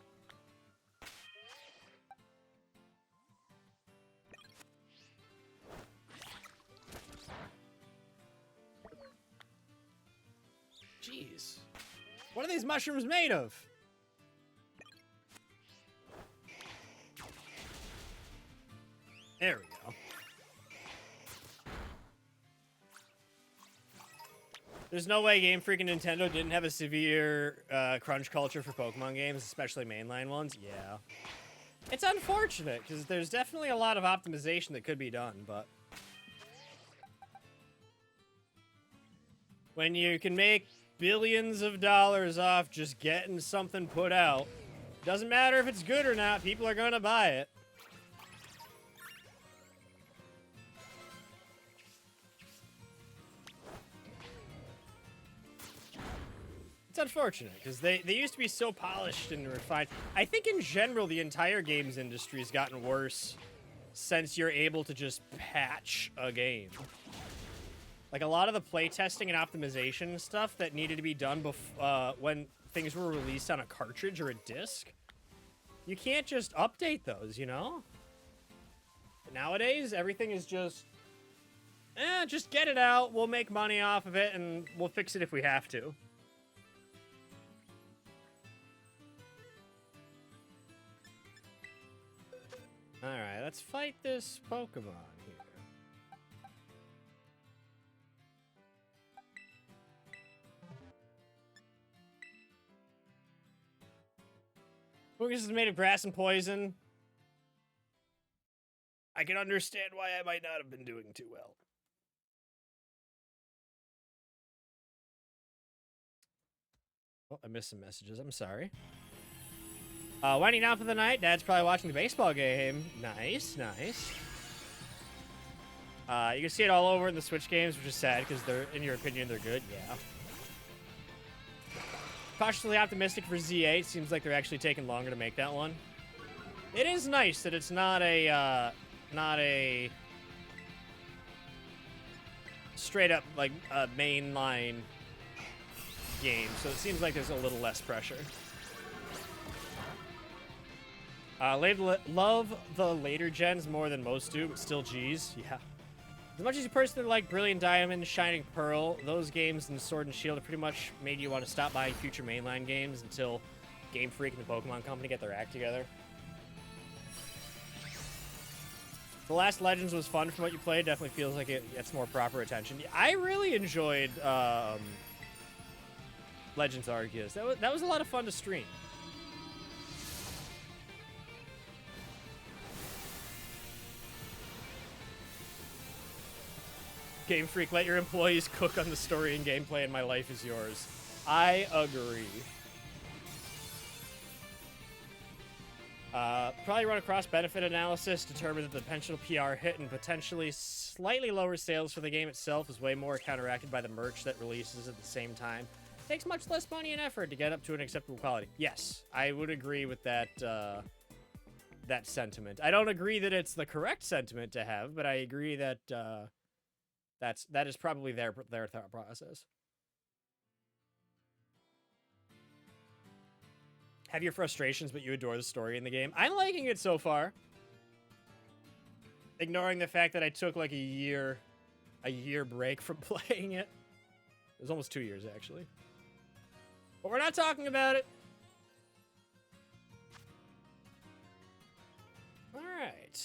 Jeez. What are these mushrooms made of? There we go. There's no way Game Freak and Nintendo didn't have a severe crunch culture for Pokemon games, especially mainline ones. Yeah. It's unfortunate, because there's definitely a lot of optimization that could be done, but when you can make billions of dollars off just getting something put out, doesn't matter if it's good or not, people are going to buy it. It's unfortunate, because they used to be so polished and refined. I think in general, the entire games industry has gotten worse since you're able to just patch a game. Like, a lot of the playtesting and optimization stuff that needed to be done when things were released on a cartridge or a disc, you can't just update those, you know? But nowadays, everything is just get it out, we'll make money off of it, and we'll fix it if we have to. Alright, let's fight this Pokemon here. Focus is made of grass and poison. I can understand why I might not have been doing too well. Oh, I missed some messages. I'm sorry. Winding down for the night. Dad's probably watching the baseball game. Nice, nice. You can see it all over in the Switch games, which is sad because they're, in your opinion, they're good. Yeah. Cautiously optimistic for Z8. Seems like they're actually taking longer to make that one. It is nice that it's not a straight up like mainline game, so it seems like there's a little less pressure. Love the later gens more than most do, but still G's. Yeah. As much as you personally like Brilliant Diamond, Shining Pearl, those games and Sword and Shield have pretty much made you want to stop buying future mainline games until Game Freak and the Pokemon Company get their act together. The Last Legends was fun from what you played. Definitely feels like it gets more proper attention. I really enjoyed Legends Arceus. That was a lot of fun to stream. Game Freak, let your employees cook on the story and gameplay, and my life is yours. I agree. Probably run a cost-benefit analysis, determine that the potential PR hit and potentially slightly lower sales for the game itself is way more counteracted by the merch that releases at the same time. Takes much less money and effort to get up to an acceptable quality. Yes, I would agree with that, that sentiment. I don't agree that it's the correct sentiment to have, but I agree that, that is probably their thought process. Have your frustrations, but you adore the story in the game. I'm liking it so far. Ignoring the fact that I took like a year break from playing it. It was almost 2 years, actually. But we're not talking about it. All right.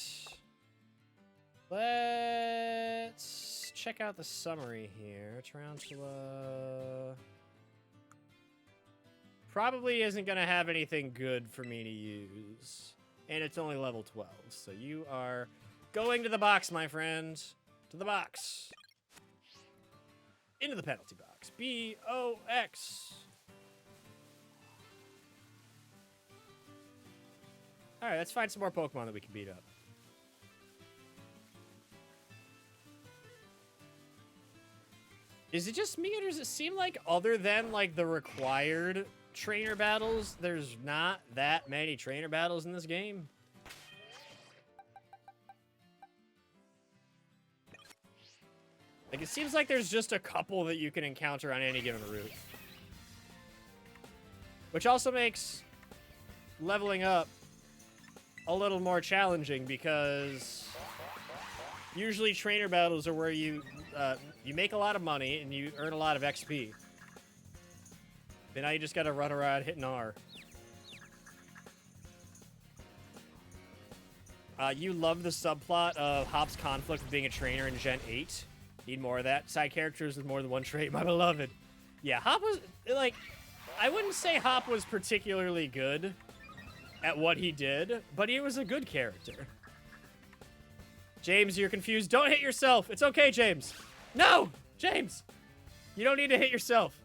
Let's check out the summary here. Tarantula probably isn't going to have anything good for me to use. And it's only level 12. So you are going to the box, my friend. To the box. Into the penalty box. B-O-X. Alright, let's find some more Pokemon that we can beat up. Is it just me, or does it seem like other than, like, the required trainer battles, there's not that many trainer battles in this game? Like, it seems like there's just a couple that you can encounter on any given route. Which also makes leveling up a little more challenging, because usually trainer battles are where you make a lot of money and you earn a lot of XP. Then now you just gotta run around hitting R. You love the subplot of Hop's conflict with being a trainer in Gen 8. Need more of that. Side characters with more than one trait, my beloved. Yeah, Hop was, like, I wouldn't say Hop was particularly good at what he did, but he was a good character. James, you're confused. Don't hit yourself. It's okay, James. No! James! You don't need to hit yourself.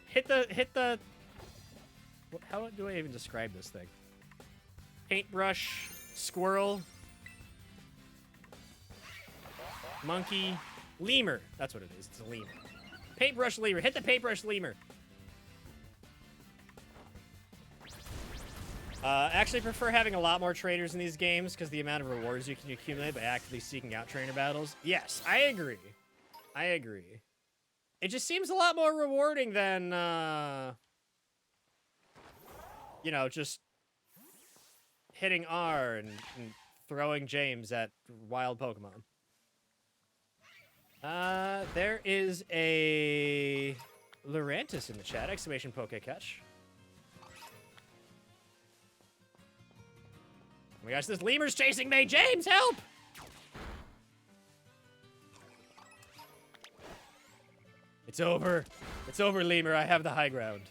Hit the... How do I even describe this thing? Paintbrush, squirrel, monkey, lemur. That's what it is. It's a lemur. Paintbrush lemur. Hit the paintbrush lemur. Actually prefer having a lot more trainers in these games because the amount of rewards you can accumulate by actively seeking out trainer battles. Yes, I agree. I agree. It just seems a lot more rewarding than, you know, just hitting R and throwing James at wild Pokemon. There is a Lurantis in the chat, exclamation Pokecatch. Oh my gosh, this lemur's chasing me! James, help! It's over. It's over, lemur. I have the high ground.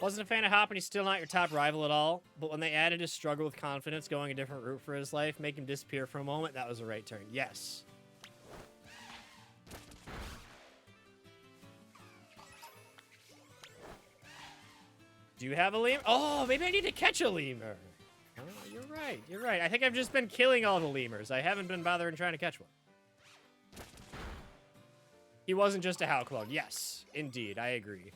Wasn't a fan of Hop, and he's still not your top rival at all. But when they added his struggle with confidence, going a different route for his life, make him disappear for a moment, that was a right turn. Yes. Do you have a lemur? Oh, maybe I need to catch a lemur. Oh, you're right. You're right. I think I've just been killing all the lemurs. I haven't been bothering trying to catch one. He wasn't just a Howl clone. Yes, indeed. I agree.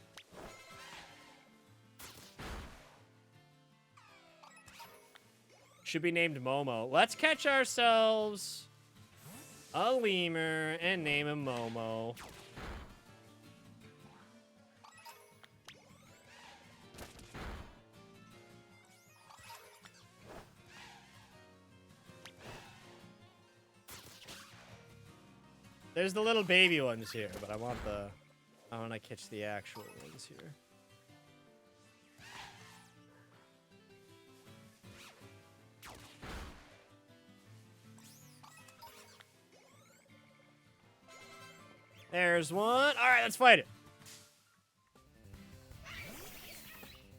Should be named Momo. Let's catch ourselves a lemur and name him Momo. There's the little baby ones here, but I want to catch the actual ones here. There's one. All right, let's fight it.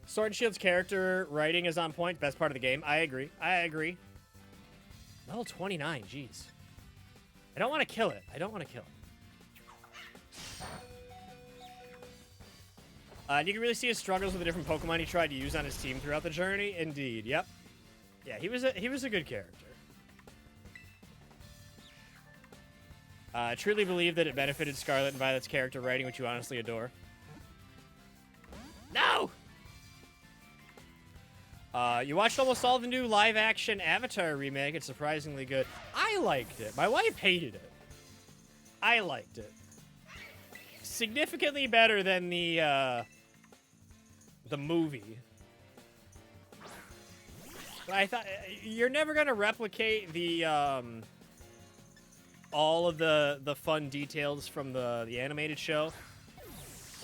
Sword and Shield's character writing is on point. Best part of the game. I agree. I agree. Level 29. Jeez. I don't want to kill it. I don't want to kill it. You can really see his struggles with the different Pokemon he tried to use on his team throughout the journey. Indeed. Yep. Yeah, he was a good character. I truly believe that it benefited Scarlet and Violet's character writing, which you honestly adore. No! You watched almost all the new live-action Avatar remake. It's surprisingly good. I liked it. My wife hated it. I liked it. Significantly better than the movie. But I thought you're never gonna replicate the all of the fun details from the animated show.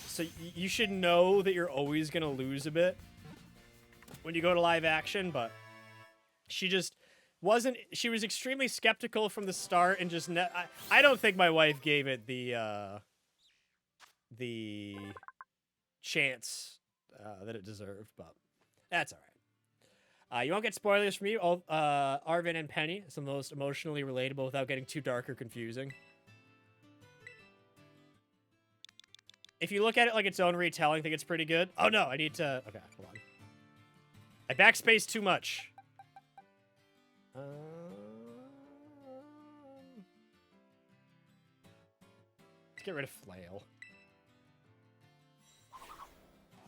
So you should know that you're always gonna lose a bit when you go to live action, but she just wasn't. She was extremely skeptical from the start, and just I don't think my wife gave it the chance that it deserved, but that's all right. You won't get spoilers from you. Arvin and Penny, some of the most emotionally relatable without getting too dark or confusing. If you look at it like its own retelling, I think it's pretty good. Oh no, I need to. Okay, hold on. I backspaced too much. Let's get rid of Flail.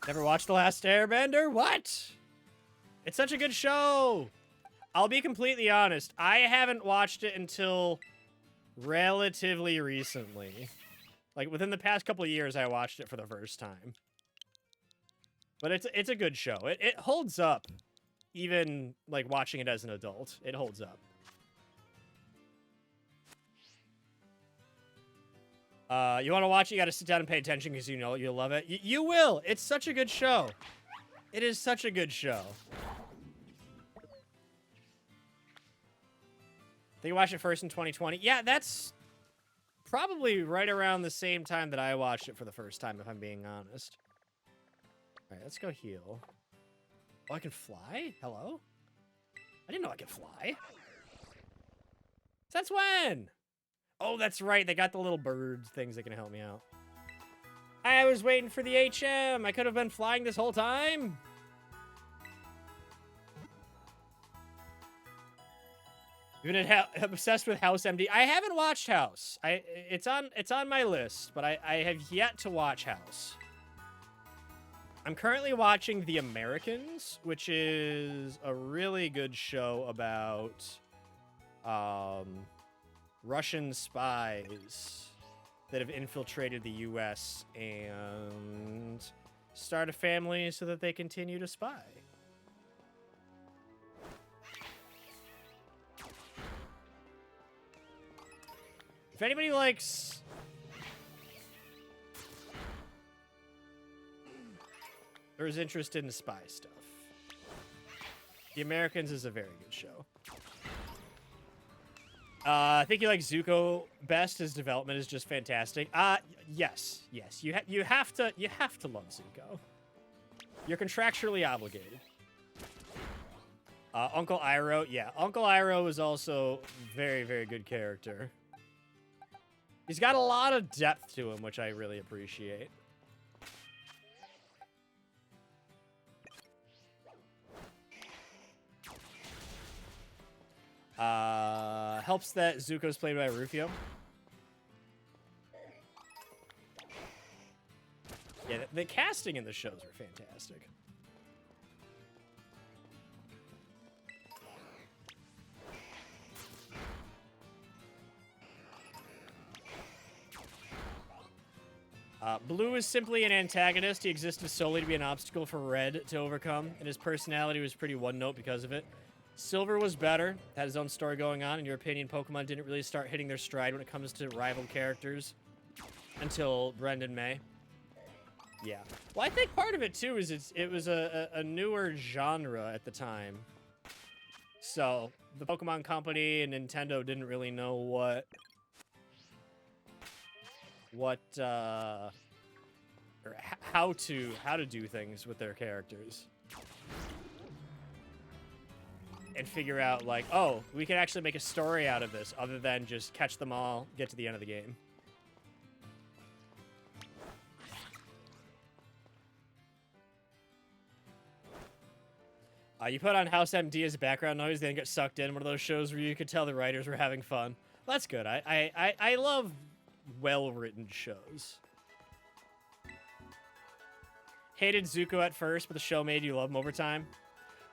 Never watched The Last Airbender? What? It's such a good show. I'll be completely honest. I haven't watched it until relatively recently. Like, within the past couple of years, I watched it for the first time. But it's a good show. It holds up. Even, like, watching it as an adult. It holds up. You want to watch it, you got to sit down and pay attention because you know you'll love it. You will. It's such a good show. It is such a good show. Think you watched it first in 2020? Yeah, that's probably right around the same time that I watched it for the first time, if I'm being honest. All right, let's go heal. Oh, I can fly? Hello? I didn't know I could fly. Since when? Oh, that's right. They got the little bird things that can help me out. I was waiting for the HM. I could have been flying this whole time. You've been obsessed with House MD. I haven't watched House. It's on my list, but I have yet to watch House. I'm currently watching The Americans, which is a really good show about Russian spies that have infiltrated the U.S. and start a family so that they continue to spy. If anybody likes... or is interested in spy stuff, The Americans is a very good show. I think you like Zuko best. His development is just fantastic. Yes. You have to love Zuko. You're contractually obligated. Uncle Iroh, yeah. Uncle Iroh is also very, very good character. He's got a lot of depth to him, which I really appreciate. Helps that Zuko's played by Rufio. Yeah, the casting in the shows are fantastic. Blue is simply an antagonist. He existed solely to be an obstacle for Red to overcome, and his personality was pretty one-note because of it. Silver was better, had his own story going on. In your opinion, Pokemon didn't really start hitting their stride when it comes to rival characters until Brendan May. Yeah. Well, I think part of it, too, is it was a newer genre at the time. So, the Pokemon Company and Nintendo didn't really know or how to do things with their characters. And figure out, like, oh, we can actually make a story out of this other than just catch them all, get to the end of the game. You put on House MD as a background noise, then get sucked in. One of those shows where you could tell the writers were having fun. Well, that's good. I love well-written shows. Hated Zuko at first, but the show made you love him over time.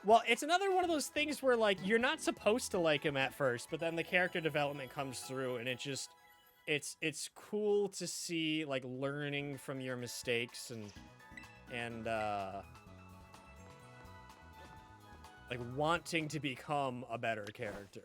Well, it's another one of those things where, like, you're not supposed to like him at first, but then the character development comes through, and it just, it's cool to see, like, learning from your mistakes and like, wanting to become a better character.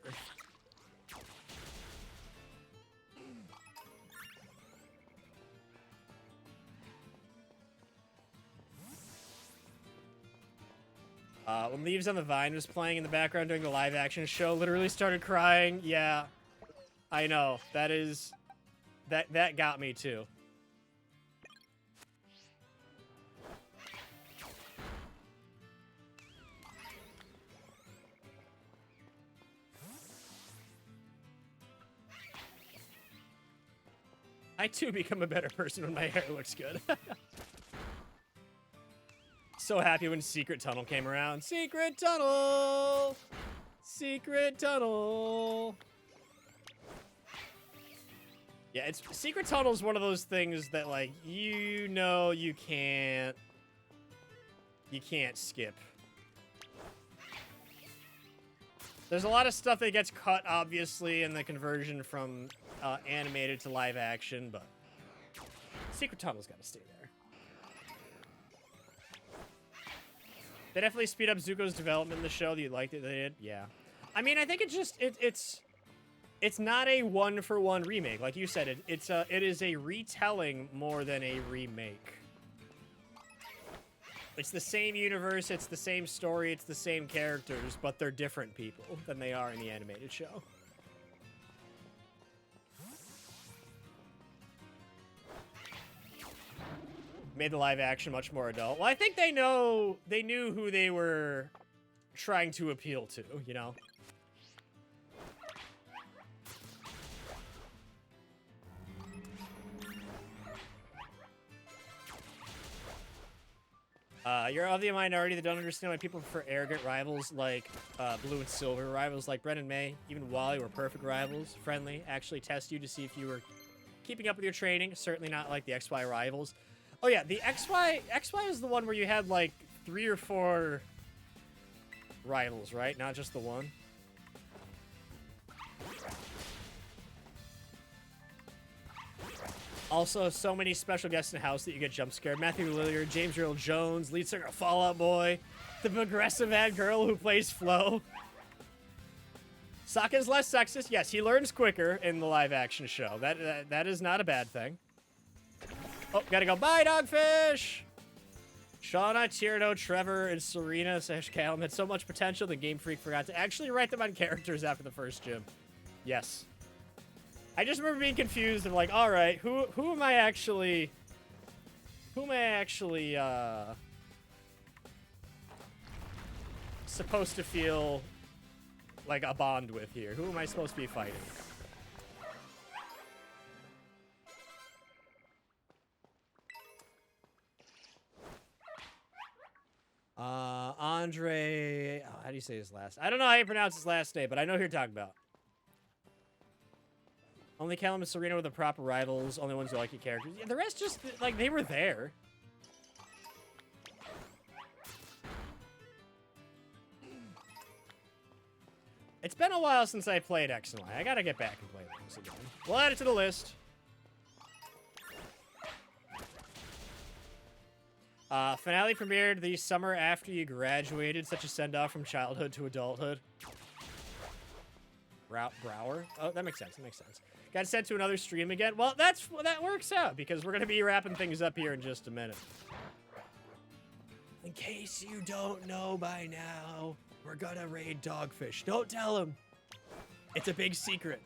When Leaves on the Vine was playing in the background during the live-action show, literally started crying. Yeah, I know. That got me, too. I, too, become a better person when my hair looks good. So happy when Secret Tunnel came around. Secret Tunnel! Secret Tunnel! Yeah, Secret Tunnel is one of those things that, like, you know you can't skip. There's a lot of stuff that gets cut, obviously, in the conversion from animated to live action, but Secret Tunnel's got to stay there. They definitely speed up Zuko's development in the show. You liked it? They did? Yeah. I mean, I think it's not a one-for-one remake. Like you said, it is a retelling more than a remake. It's the same universe, it's the same story, it's the same characters, but they're different people than they are in the animated show. Made the live action much more adult. Well, I think they knew who they were trying to appeal to, you know? You're of the minority that don't understand why people prefer arrogant rivals like Blue and Silver. Rivals like Bren and May, even Wally, were perfect rivals. Friendly, actually test you to see if you were keeping up with your training. Certainly not like the XY rivals. Oh yeah, the XY is the one where you had like 3 or 4 rivals, right? Not just the one. Also, so many special guests in the house that you get jump scared. Matthew Lillard, James Earl Jones, lead singer of Fall Out Boy, the progressive ad girl who plays Flo. Sokka's less sexist. Yes, he learns quicker in the live action show. That is not a bad thing. Oh, gotta go. Bye, Dogfish! Shauna, Tierno, Trevor, and Serena / Callum had so much potential that Game Freak forgot to actually write them on characters after the first gym. Yes. I just remember being confused of like, all right, who am I actually supposed to feel like a bond with here? Who am I supposed to be fighting? Andre, oh, how do you say his last? I don't know how you pronounce his last name, but I know who you're talking about. Only Callum and Serena were the proper rivals. Only ones who like your characters. Yeah, the rest just, like, they were there. It's been a while since I played X and Y. I gotta get back and play things again. We'll add it to the list. Finale premiered the summer after you graduated. Such a send-off from childhood to adulthood. Brower? Oh, that makes sense. That makes sense. Got sent to another stream again. Well, that works out because we're gonna be wrapping things up here in just a minute. In case you don't know by now, we're gonna raid Dogfish. Don't tell him. It's a big secret.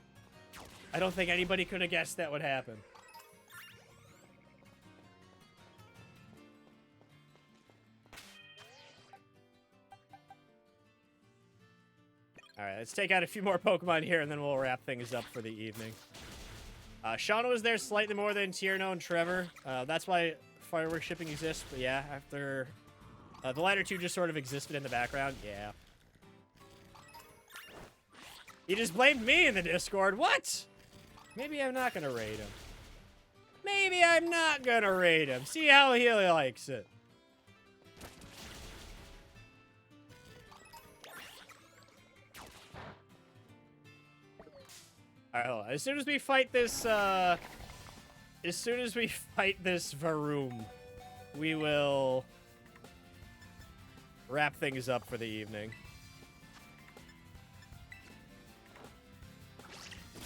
I don't think anybody could have guessed that would happen. All right, let's take out a few more Pokemon here, and then we'll wrap things up for the evening. Shauna was there slightly more than Tierno and Trevor. That's why fireworks shipping exists. But yeah, after the latter two just sort of existed in the background. Yeah. He just blamed me in the Discord. What? Maybe I'm not gonna raid him. Maybe I'm not gonna raid him. See how he likes it. Alright, hold on. As soon as we fight this, Varoom, we will wrap things up for the evening.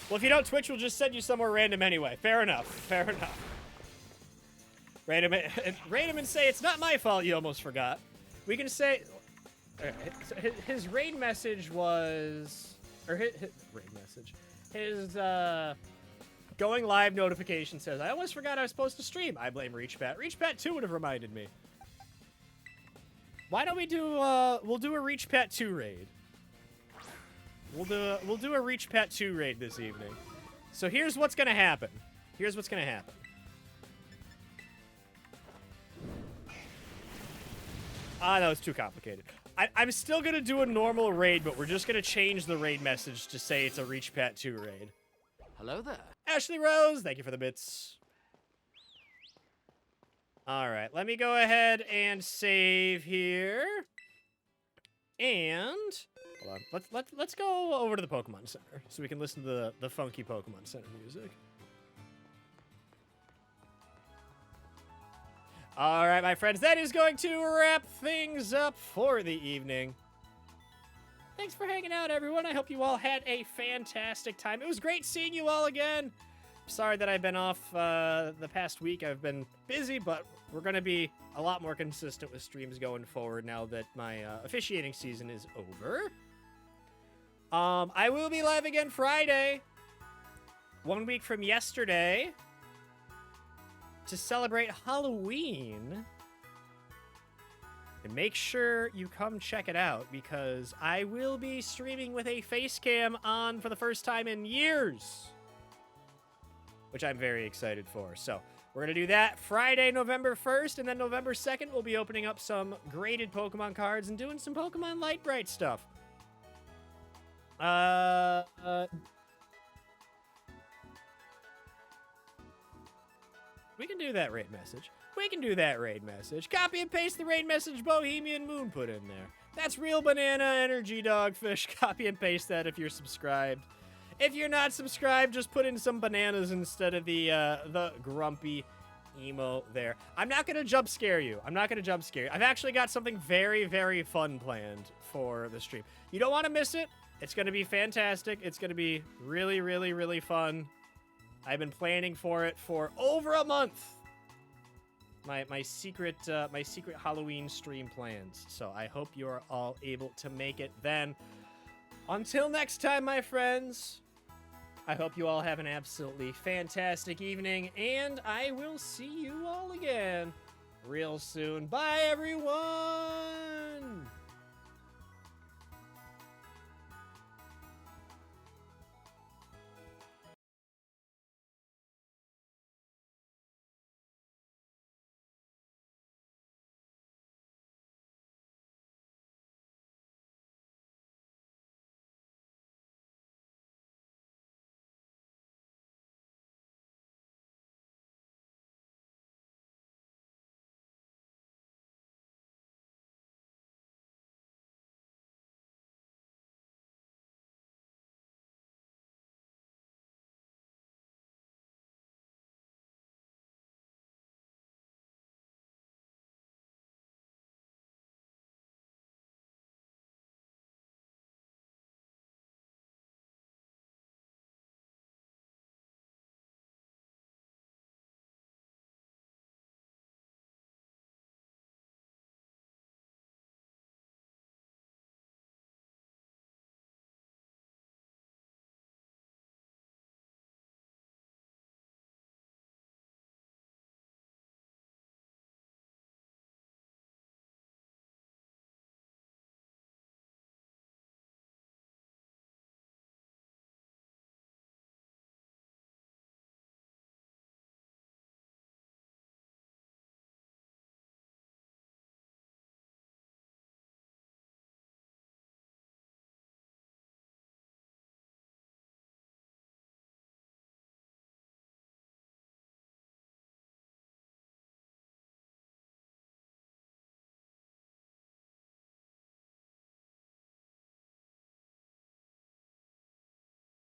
Well, if you don't Twitch, we'll just send you somewhere random anyway. Fair enough. Fair enough. Random and say, it's not my fault you almost forgot. We can say... Alright, so his raid message was... Or his raid message... His, going live notification says, I almost forgot I was supposed to stream. I blame ReachPat. ReachPat 2 would have reminded me. Why don't we do, we'll do a ReachPat 2 raid. We'll do a ReachPat 2 raid this evening. So here's what's gonna happen. Here's what's gonna happen. No, it's too complicated. I'm still going to do a normal raid, but we're just going to change the raid message to say it's a ReachPat 2 raid. Hello there. Ashley Rose, thank you for the bits. All right, let me go ahead and save here. And hold on, let's go over to the Pokemon Center so we can listen to the funky Pokemon Center music. All right, my friends, that is going to wrap things up for the evening. Thanks for hanging out, everyone. I hope you all had a fantastic time. It was great seeing you all again. Sorry that I've been off the past week. I've been busy, but we're going to be a lot more consistent with streams going forward now that my officiating season is over. I will be live again Friday, 1 week from yesterday, to celebrate Halloween. And make sure you come check it out, because I will be streaming with a face cam on for the first time in years, which I'm very excited for. So We're going to do that Friday, November 1st, and then November 2nd, we'll be opening up some graded Pokemon cards and doing some Pokemon Light Bright stuff. We can do that raid message. We can do that raid message. Copy and paste the raid message Bohemian Moon put in there. That's Real Banana Energy Dogfish. Copy and paste that if you're subscribed. If you're not subscribed, just put in some bananas instead of the grumpy emo there. I'm not going to jump scare you. I've actually got something very, very fun planned for the stream. You don't want to miss it. It's going to be fantastic. It's going to be really, really, really fun. I've been planning for it for over a month. My secret Halloween stream plans. So I hope you are all able to make it then. Until next time, my friends, I hope you all have an absolutely fantastic evening, and I will see you all again real soon. Bye, everyone!